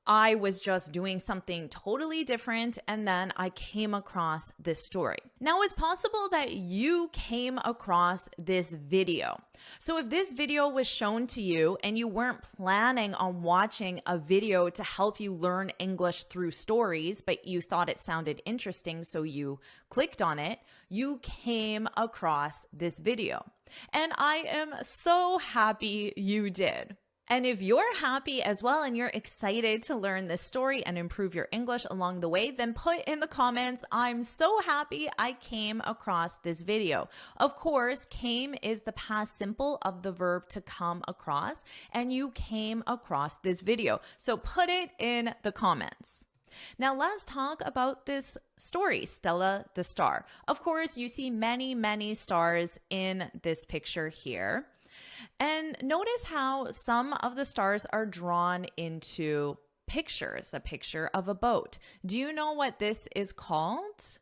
I was just doing something totally different, and then I came across this story. Now, it's possible that you came across this video. So if this video was shown to you and you weren't planning on watching a video to help you learn English through stories, but you thought it sounded interesting, so you clicked on it, you came across this video. And I am so happy you did. And if you're happy as well and you're excited to learn this story and improve your English along the way, then put in the comments, "I'm so happy I came across this video." Of course, came is the past simple of the verb to come across, and you came across this video. So put it in the comments. Now let's talk about this story, Stella the Star. Of course, you see many stars in this picture here. And notice how some of the stars are drawn into pictures, a picture of a boat. Do you know what this is called?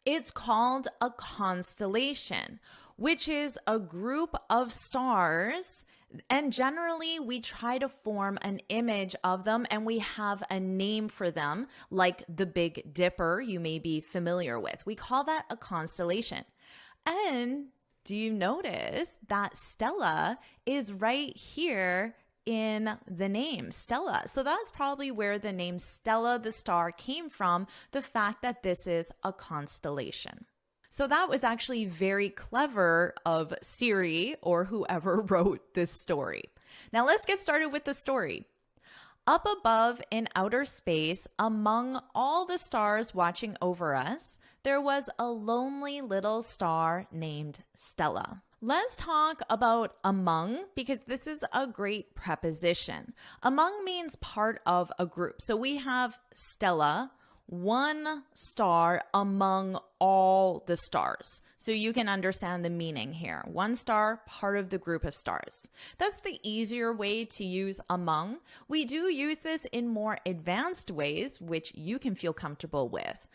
It's called a constellation, which is a group of stars. And generally, we try to form an image of them, and we have a name for them, like the Big Dipper you may be familiar with. We call that a constellation. And do you notice that Stella is right here in the name, Stella? So that's probably where the name Stella the Star came from, the fact that this is a constellation. So that was actually very clever of Siri or whoever wrote this story. Now let's get started with the story. Up above in outer space, among all the stars watching over us, there was a lonely little star named Stella. Let's talk about among, because this is a great preposition. Among means part of a group. So we have Stella, one star among all the stars. So you can understand the meaning here. One star, part of the group of stars. That's the easier way to use among. We do use this in more advanced ways, which you can feel comfortable with.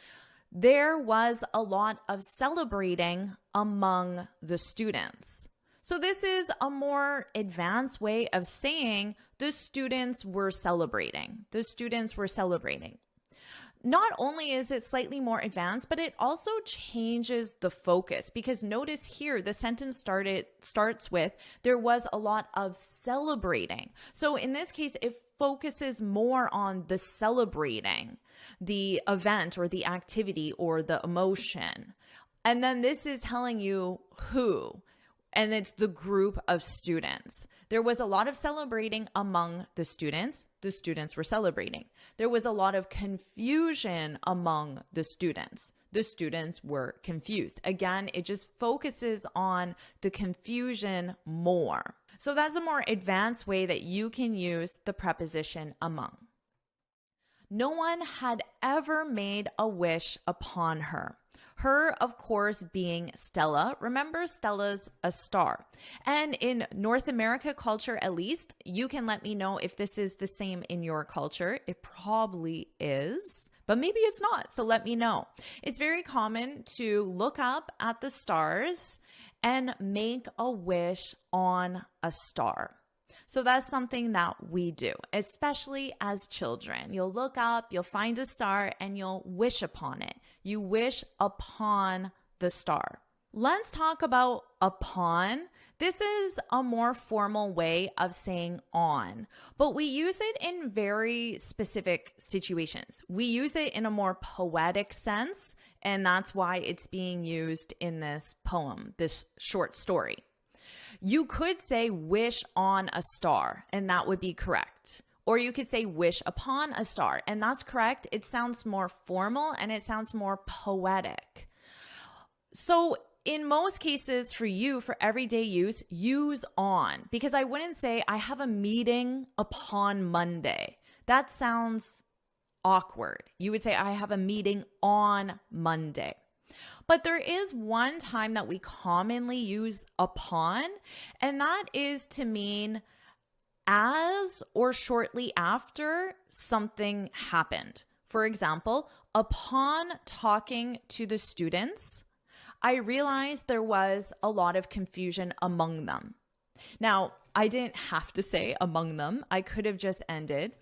there was a lot of celebrating among the students. So this is a more advanced way of saying the students were celebrating. The students were celebrating. Not only is it slightly more advanced, but it also changes the focus, because notice here the sentence starts with there was a lot of celebrating. So in this case, it focuses more on the celebrating, the event or the activity or the emotion. And then this is telling you who, and it's the group of students. There was a lot of celebrating among the students. The students were celebrating. There was a lot of confusion among the students. The students were confused. Again, it just focuses on the confusion more. So that's a more advanced way that you can use the preposition among. No one had ever made a wish upon her. Her, of course, being Stella. Remember, Stella's a star. And in North America culture, at least, you can let me know if this is the same in your culture. It probably is, but maybe it's not. So let me know. It's very common to look up at the stars and make a wish on a star. So that's something that we do, especially as children. You'll look up, you'll find a star, and you'll wish upon it. You wish upon the star. Let's talk about upon. This is a more formal way of saying on, but we use it in very specific situations. We use it in a more poetic sense, and that's why it's being used in this poem, this short story. You could say wish on a star, and that would be correct. Or you could say wish upon a star, and that's correct. It sounds more formal and it sounds more poetic. So in most cases for you, for everyday use, use on, because I wouldn't say I have a meeting upon Monday. That sounds awkward. You would say I have a meeting on Monday. But there is one time that we commonly use upon, and that is to mean as or shortly after something happened. For example, upon talking to the students, I realized there was a lot of confusion among them. Now, I didn't have to say among them. I could have just ended.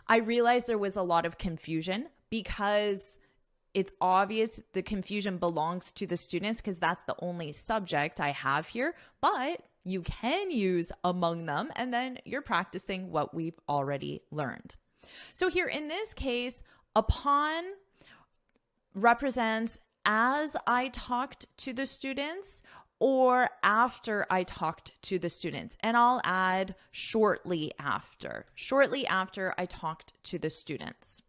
I realized there was a lot of confusion because it's obvious the confusion belongs to the students because that's the only subject I have here, but you can use among them and then you're practicing what we've already learned. So here in this case, upon represents as I talked to the students or after I talked to the students. And I'll add shortly after I talked to the students.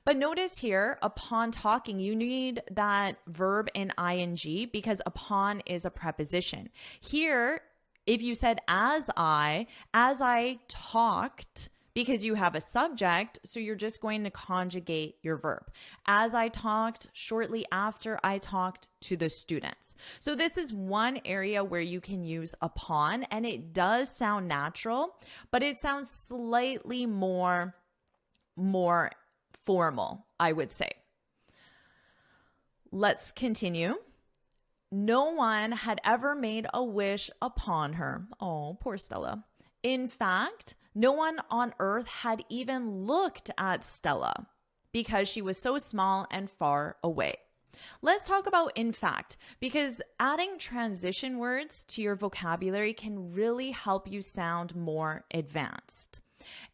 But notice here, upon talking, you need that verb in ing because upon is a preposition. Here, if you said as I talked, because you have a subject, so you're just going to conjugate your verb. As I talked, shortly after I talked to the students. So this is one area where you can use upon, and it does sound natural, but it sounds slightly more formal, I would say. Let's continue. No one had ever made a wish upon her. Oh, poor Stella. In fact, no one on earth had even looked at Stella because she was so small and far away. Let's talk about in fact, because adding transition words to your vocabulary can really help you sound more advanced.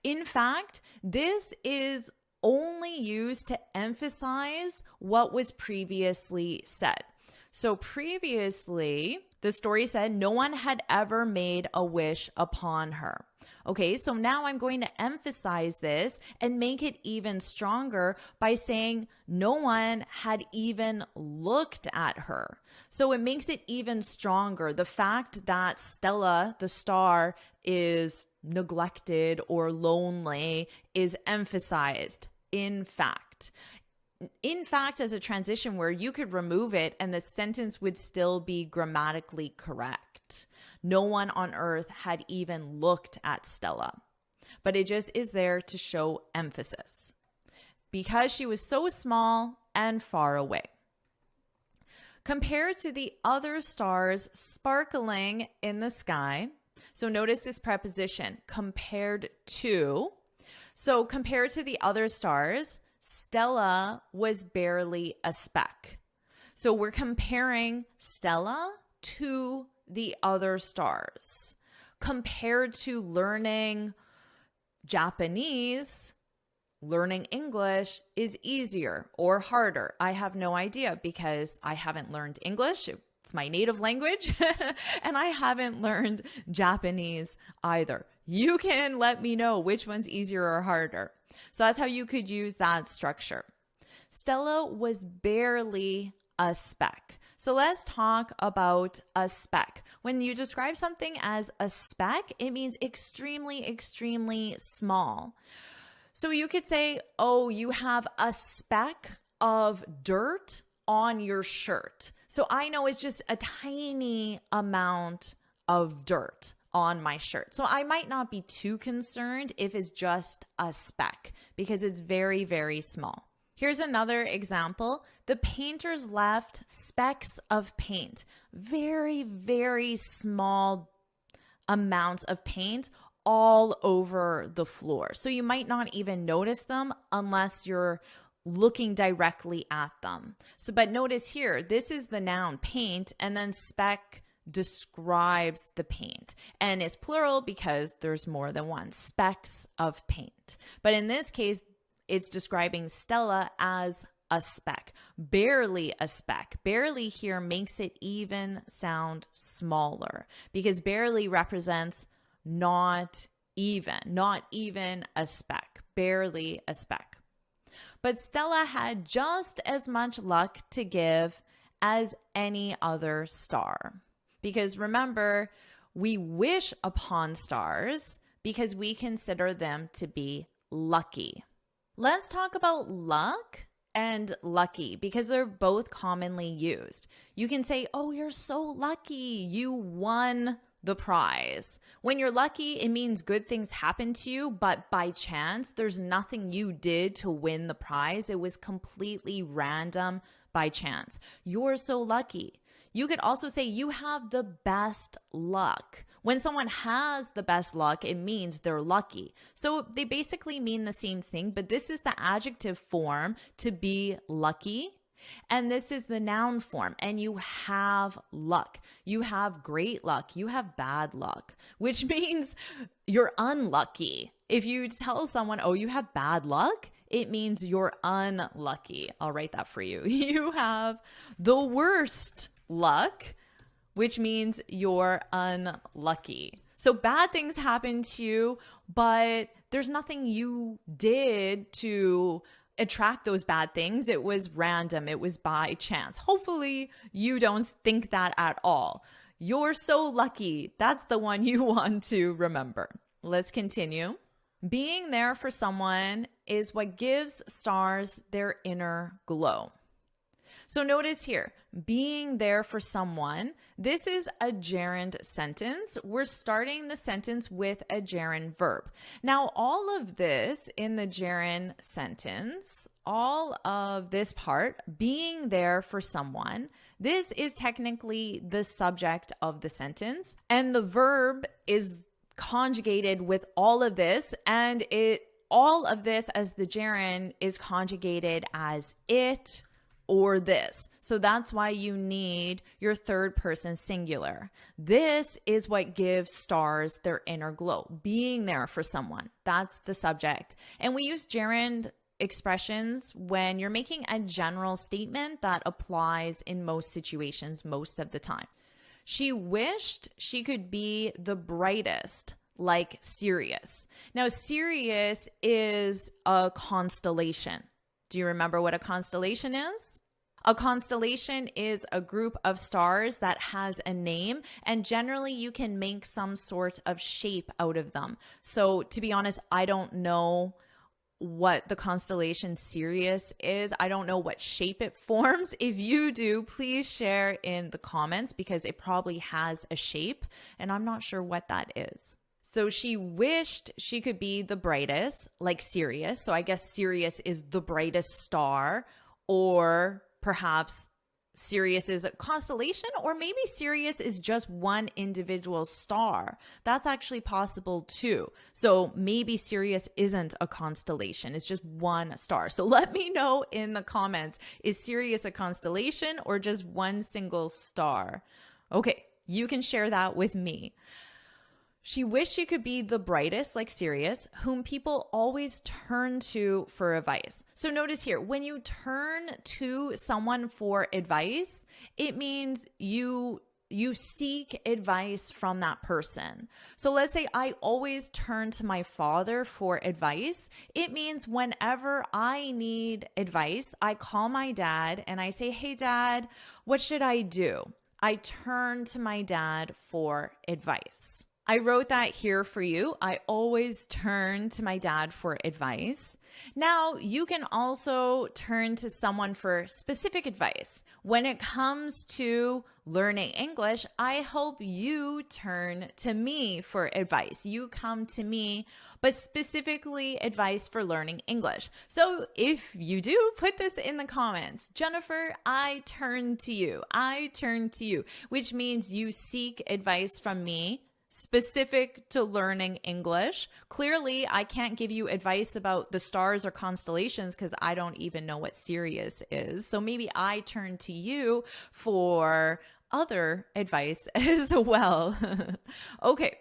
In fact, this is only used to emphasize what was previously said. So previously, the story said no one had ever made a wish upon her. Okay, so now I'm going to emphasize this and make it even stronger by saying no one had even looked at her. So it makes it even stronger. The fact that Stella, the star, is neglected or lonely is emphasized. In fact, as a transition word, you could remove it and the sentence would still be grammatically correct. No one on earth had even looked at Stella, but it just is there to show emphasis because she was so small and far away. Compared to the other stars sparkling in the sky. So notice this preposition, compared to. So compared to the other stars, Stella was barely a speck. So we're comparing Stella to the other stars. Compared to learning Japanese, learning English is easier or harder. I have no idea because I haven't learned English. It's my native language and I haven't learned Japanese either. You can let me know which one's easier or harder. So that's how you could use that structure. Stella was barely a speck. So let's talk about a speck. When you describe something as a speck, it means extremely, extremely small. So you could say, oh, you have a speck of dirt on your shirt. So I know it's just a tiny amount of dirt on my shirt. So I might not be too concerned if it's just a speck because it's very, very small. Here's another example. The painters left specks of paint, very, very small amounts of paint all over the floor. So you might not even notice them unless you're looking directly at them. So, but notice here, this is the noun paint, and then speck describes the paint. And it's plural because there's more than one, specks of paint. But in this case, it's describing Stella as a speck, barely a speck. Barely here makes it even sound smaller because barely represents not even a speck, barely a speck. But Stella had just as much luck to give as any other star. Because remember, we wish upon stars because we consider them to be lucky. Let's talk about luck and lucky because they're both commonly used. You can say, oh, you're so lucky, you won the prize. When you're lucky, it means good things happen to you, but by chance, there's nothing you did to win the prize. It was completely random by chance. You're so lucky. You could also say you have the best luck. When someone has the best luck, it means they're lucky. So they basically mean the same thing, but this is the adjective form to be lucky. And this is the noun form, and you have luck. You have great luck. You have bad luck, which means you're unlucky. If you tell someone, oh, you have bad luck, it means you're unlucky. I'll write that for you. You have the worst luck, which means you're unlucky. So bad things happen to you, but there's nothing you did to attract those bad things. It was random. It was by chance. Hopefully you don't think that at all. You're so lucky. That's the one you want to remember. Let's continue. Being there for someone is what gives stars their inner glow. So notice here, being there for someone, this is a gerund sentence. We're starting the sentence with a gerund verb. Now, all of this in the gerund sentence, all of this part, being there for someone, this is technically the subject of the sentence. And the verb is conjugated with all of this, and all of this as the gerund is conjugated as it or this. So that's why you need your third person singular. This is what gives stars their inner glow. Being there for someone. That's the subject. And we use gerund expressions when you're making a general statement that applies in most situations most of the time. She wished she could be the brightest, like Sirius. Now, Sirius is a constellation. Do you remember what a constellation is? A constellation is a group of stars that has a name, and generally you can make some sort of shape out of them. So to be honest, I don't know what the constellation Sirius is. I don't know what shape it forms. If you do, please share in the comments because it probably has a shape and I'm not sure what that is. So she wished she could be the brightest, like Sirius. So I guess Sirius is the brightest star, or perhaps Sirius is a constellation, or maybe Sirius is just one individual star. That's actually possible too. So maybe Sirius isn't a constellation, it's just one star. So let me know in the comments, is Sirius a constellation or just one single star? Okay, you can share that with me. She wished she could be the brightest, like Sirius, whom people always turn to for advice. So notice here, when you turn to someone for advice, it means you seek advice from that person. So let's say I always turn to my father for advice. It means whenever I need advice, I call my dad and I say, "Hey dad, what should I do?" I turn to my dad for advice. I wrote that here for you. I always turn to my dad for advice. Now, you can also turn to someone for specific advice. When it comes to learning English, I hope you turn to me for advice. You come to me, but specifically advice for learning English. So if you do, put this in the comments. Jennifer, I turn to you. I turn to you, which means you seek advice from me specific to learning English. Clearly, I can't give you advice about the stars or constellations because I don't even know what Sirius is. So maybe I turn to you for other advice as well. Okay,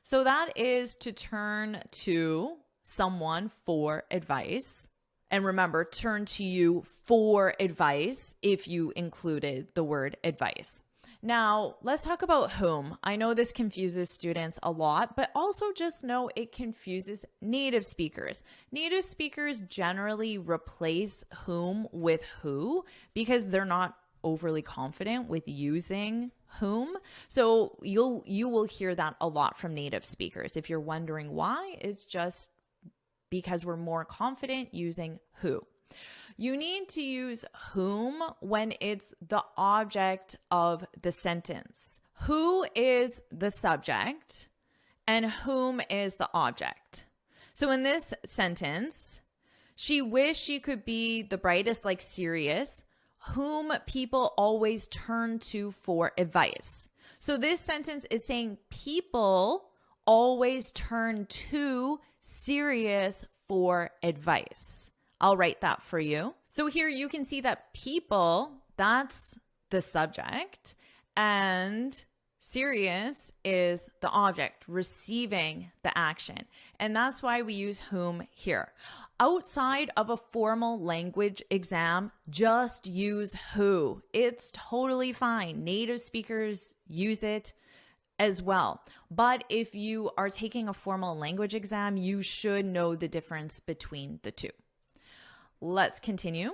so that is to turn to someone for advice. And remember, turn to you for advice if you included the word advice. Now, let's talk about whom. I know this confuses students a lot, but also just know it confuses native speakers. Native speakers generally replace whom with who because they're not overly confident with using whom. So you will hear that a lot from native speakers. If you're wondering why, it's just because we're more confident using who. You need to use whom when it's the object of the sentence. Who is the subject and whom is the object? So in this sentence, she wished she could be the brightest like Sirius, whom people always turn to for advice. So this sentence is saying people always turn to Sirius for advice. I'll write that for you. So here you can see that people, that's the subject, and Sirius is the object receiving the action. And that's why we use whom here. Outside of a formal language exam, just use who. It's totally fine. Native speakers use it as well. But if you are taking a formal language exam, you should know the difference between the two. Let's continue.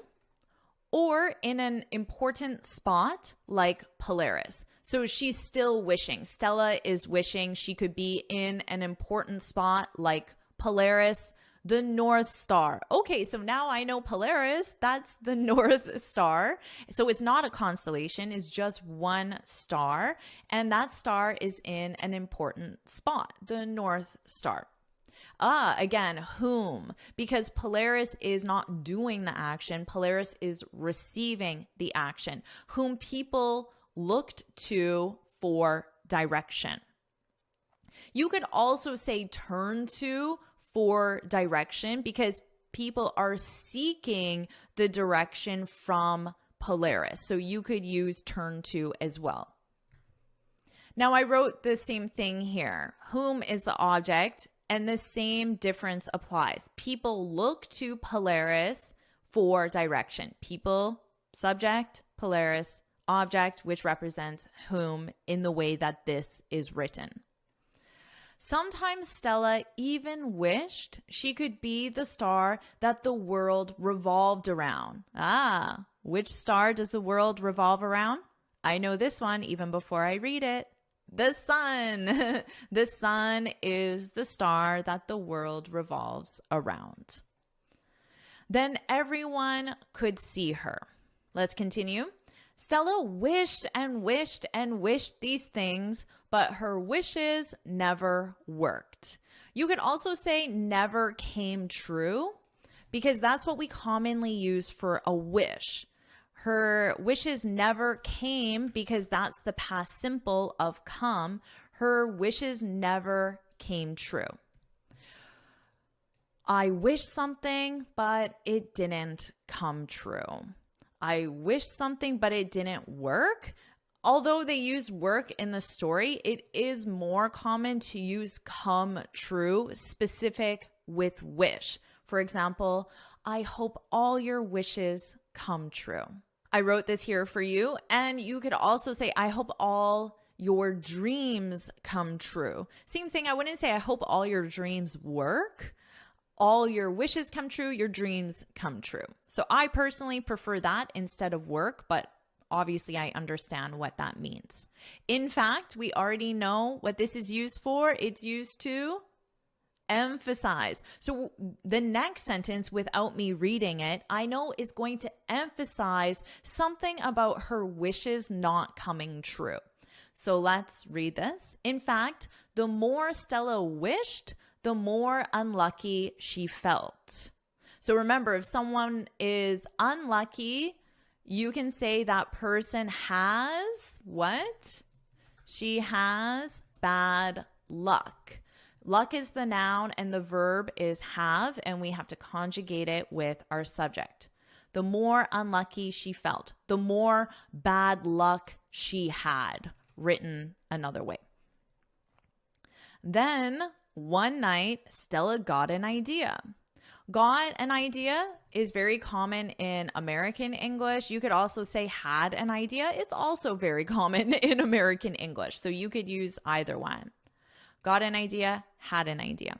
Or in an important spot like Polaris. So she's still wishing. Stella is wishing she could be in an important spot like Polaris, the North Star. Okay, so now I know Polaris, that's the North Star. So it's not a constellation, it's just one star. And that star is in an important spot, the North Star. Again, whom? Because Polaris is not doing the action. Polaris is receiving the action. Whom people looked to for direction. You could also say turn to for direction because people are seeking the direction from Polaris. So you could use turn to as well. Now I wrote the same thing here. Whom is the object? And the same difference applies. People look to Polaris for direction. People, subject, Polaris, object, which represents whom in the way that this is written. Sometimes Stella even wished she could be the star that the world revolved around. Which star does the world revolve around? I know this one even before I read it. The sun. The sun is the star that the world revolves around. Then everyone could see her. Let's continue. Stella wished and wished and wished these things, but her wishes never worked. You could also say never came true, because that's what we commonly use for a wish. Her wishes never came because that's the past simple of come. Her wishes never came true. I wish something, but it didn't come true. I wish something, but it didn't work. Although they use work in the story, it is more common to use come true specific with wish. For example, I hope all your wishes come true. I wrote this here for you, and you could also say, I hope all your dreams come true. Same thing, I wouldn't say I hope all your dreams work. All your wishes come true, your dreams come true. So I personally prefer that instead of work, but obviously I understand what that means. In fact, we already know what this is used for. It's used to emphasize. So the next sentence, without me reading it, I know is going to emphasize something about her wishes not coming true. So let's read this. In fact, the more Stella wished, the more unlucky she felt. So remember, if someone is unlucky, you can say that person has what? She has bad luck. Luck is the noun and the verb is have, and we have to conjugate it with our subject. The more unlucky she felt, the more bad luck she had, written another way. Then one night, Stella got an idea. Got an idea is very common in American English. You could also say had an idea. It's also very common in American English. So you could use either one. Got an idea, had an idea.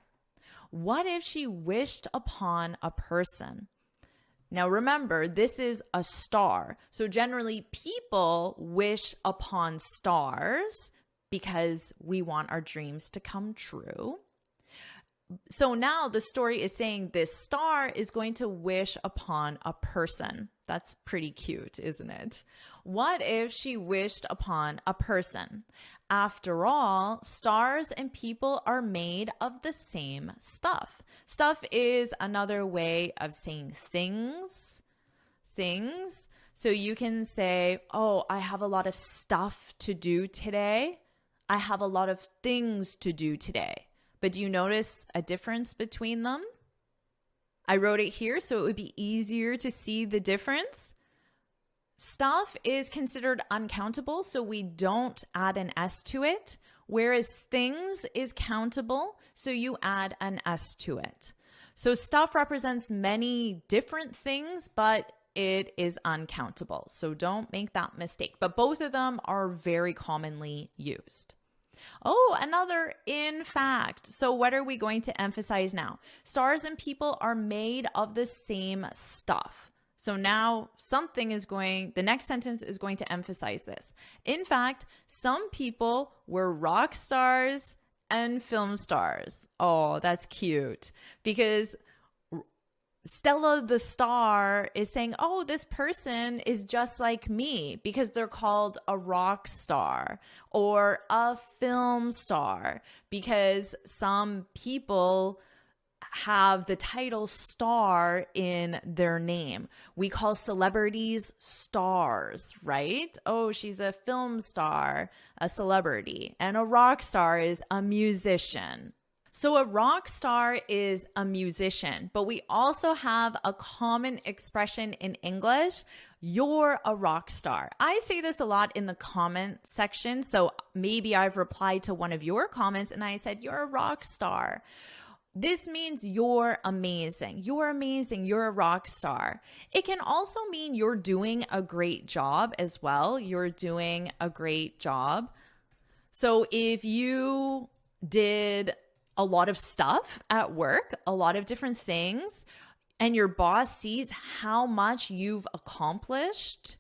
What if she wished upon a person? Now remember, this is a star. So generally people wish upon stars because we want our dreams to come true. So now the story is saying this star is going to wish upon a person. That's pretty cute, isn't it? What if she wished upon a person? After all, stars and people are made of the same stuff. Stuff is another way of saying things. Things. So you can say, oh, I have a lot of stuff to do today. I have a lot of things to do today. But do you notice a difference between them? I wrote it here so it would be easier to see the difference. Stuff is considered uncountable, so we don't add an S to it, whereas things is countable, so you add an S to it. So stuff represents many different things, but it is uncountable. So don't make that mistake. But both of them are very commonly used. Oh, another in fact. So what are we going to emphasize now? Stars and people are made of the same stuff. So now the next sentence is going to emphasize this. In fact, some people were rock stars and film stars. Oh, that's cute. Because Stella the star is saying, oh, this person is just like me because they're called a rock star or a film star because some people have the title star in their name. We call celebrities stars, right? Oh, she's a film star, a celebrity, and a rock star is a musician. So a rock star is a musician, but we also have a common expression in English, you're a rock star. I say this a lot in the comment section, so maybe I've replied to one of your comments and I said, you're a rock star. This means you're amazing. You're amazing. You're a rock star. It can also mean you're doing a great job as well. You're doing a great job. So if you did a lot of stuff at work, a lot of different things, and your boss sees how much you've accomplished,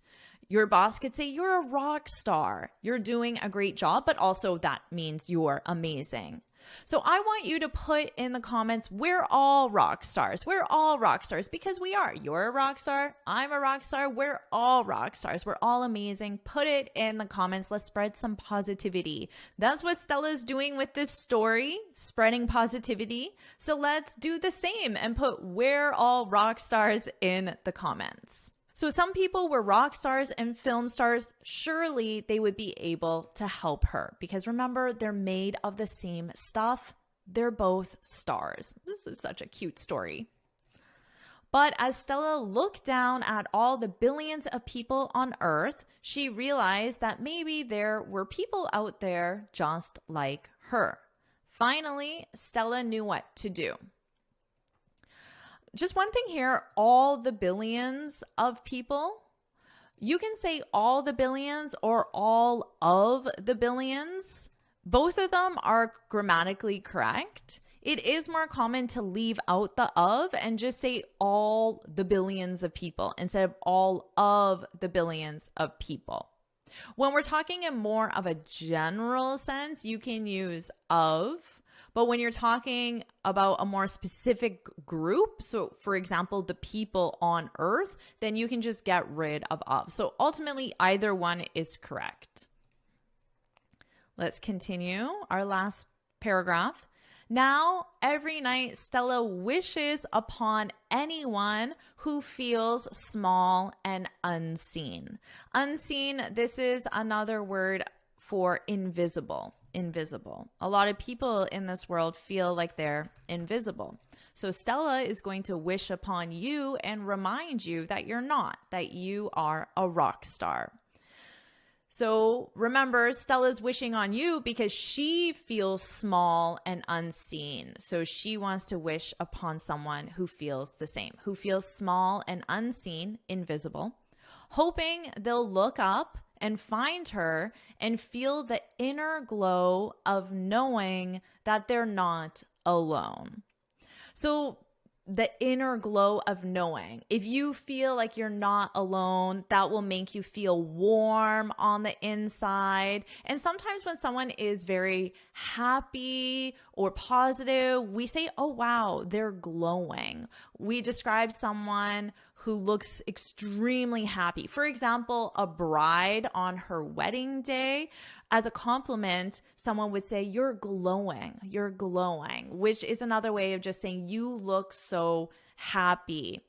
your boss could say, you're a rock star. You're doing a great job, but also that means you're amazing. So I want you to put in the comments, we're all rock stars. We're all rock stars because we are. You're a rock star. I'm a rock star. We're all rock stars. We're all amazing. Put it in the comments. Let's spread some positivity. That's what Stella's doing with this story, spreading positivity. So let's do the same and put we're all rock stars in the comments. So some people were rock stars and film stars. Surely they would be able to help her because remember, they're made of the same stuff. They're both stars. This is such a cute story. But as Stella looked down at all the billions of people on Earth, she realized that maybe there were people out there just like her. Finally, Stella knew what to do. Just one thing here, all the billions of people, you can say all the billions or all of the billions. Both of them are grammatically correct. It is more common to leave out the of and just say all the billions of people instead of all of the billions of people. When we're talking in more of a general sense, you can use of. But when you're talking about a more specific group, so for example, the people on Earth, then you can just get rid of. So ultimately, either one is correct. Let's continue our last paragraph. Now, every night, Stella wishes upon anyone who feels small and unseen. Unseen, this is another word for invisible. Invisible. A lot of people in this world feel like they're invisible. So Stella is going to wish upon you and remind you that you're not, that you are a rock star. So remember, Stella's wishing on you because she feels small and unseen. So she wants to wish upon someone who feels the same, who feels small and unseen, invisible, hoping they'll look up and find her and feel the inner glow of knowing that they're not alone. So the inner glow of knowing, if you feel like you're not alone, that will make you feel warm on the inside. And sometimes when someone is very happy or positive, we say, oh, wow, they're glowing. We describe someone who looks extremely happy. For example, a bride on her wedding day, as a compliment, someone would say, you're glowing, which is another way of just saying you look so happy.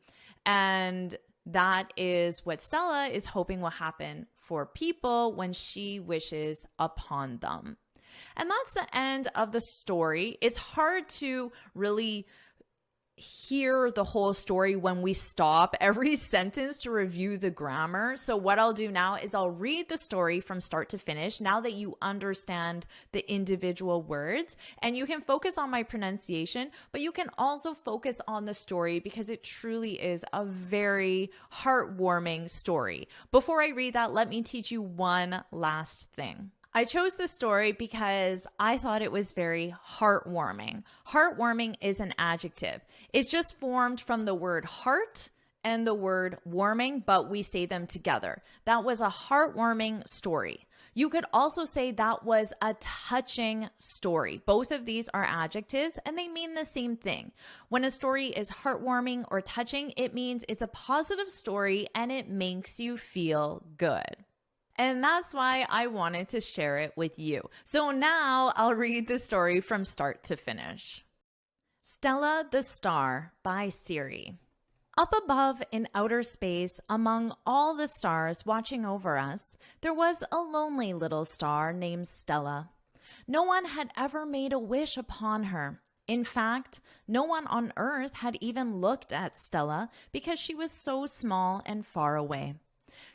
And that is what Stella is hoping will happen for people when she wishes upon them. And that's the end of the story. It's hard to really hear the whole story when we stop every sentence to review the grammar. So what I'll do now is I'll read the story from start to finish now that you understand the individual words, and you can focus on my pronunciation, but you can also focus on the story because it truly is a very heartwarming story. Before I read that, let me teach you one last thing. I chose this story because I thought it was very heartwarming. Heartwarming is an adjective. It's just formed from the word heart and the word warming, but we say them together. That was a heartwarming story. You could also say that was a touching story. Both of these are adjectives and they mean the same thing. When a story is heartwarming or touching, it means it's a positive story and it makes you feel good. And that's why I wanted to share it with you. So now I'll read the story from start to finish. Stella the Star by Siri. Up above in outer space, among all the stars watching over us, there was a lonely little star named Stella. No one had ever made a wish upon her. In fact, no one on Earth had even looked at Stella because she was so small and far away.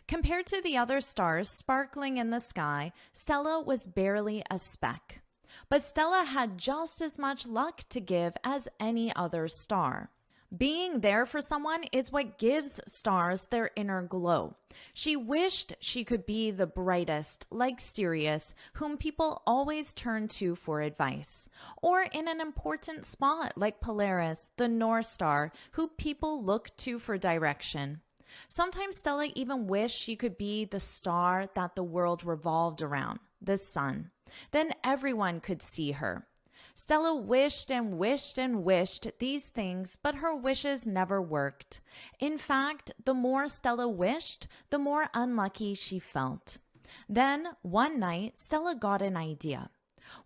Compared to the other stars sparkling in the sky, Stella was barely a speck. But Stella had just as much luck to give as any other star. Being there for someone is what gives stars their inner glow. She wished she could be the brightest, like Sirius, whom people always turn to for advice, or in an important spot like Polaris, the North Star, who people look to for direction. Sometimes Stella even wished she could be the star that the world revolved around, the sun. Then everyone could see her. Stella wished and wished and wished these things, but her wishes never worked. In fact, the more Stella wished, the more unlucky she felt. Then, one night, Stella got an idea.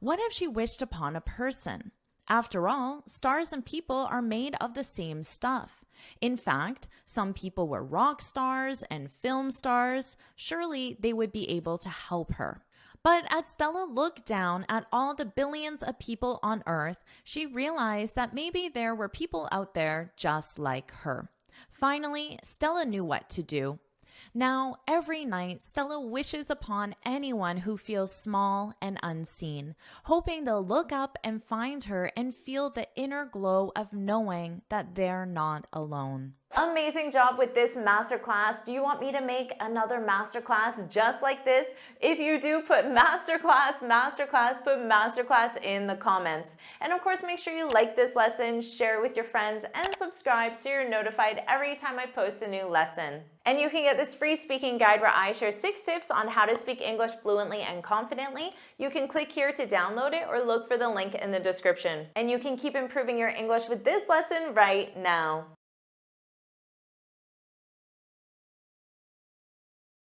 What if she wished upon a person? After all, stars and people are made of the same stuff. In fact, some people were rock stars and film stars. Surely they would be able to help her. But as Stella looked down at all the billions of people on Earth, she realized that maybe there were people out there just like her. Finally, Stella knew what to do. Now, every night, Stella wishes upon anyone who feels small and unseen, hoping they'll look up and find her and feel the inner glow of knowing that they're not alone. Amazing job with this masterclass. Do you want me to make another masterclass just like this? If you do, put masterclass, put masterclass in the comments. And of course, make sure you like this lesson, share it with your friends, and subscribe so you're notified every time I post a new lesson. And you can get this free speaking guide where I share 6 tips on how to speak English fluently and confidently. You can click here to download it or look for the link in the description. And you can keep improving your English with this lesson right now.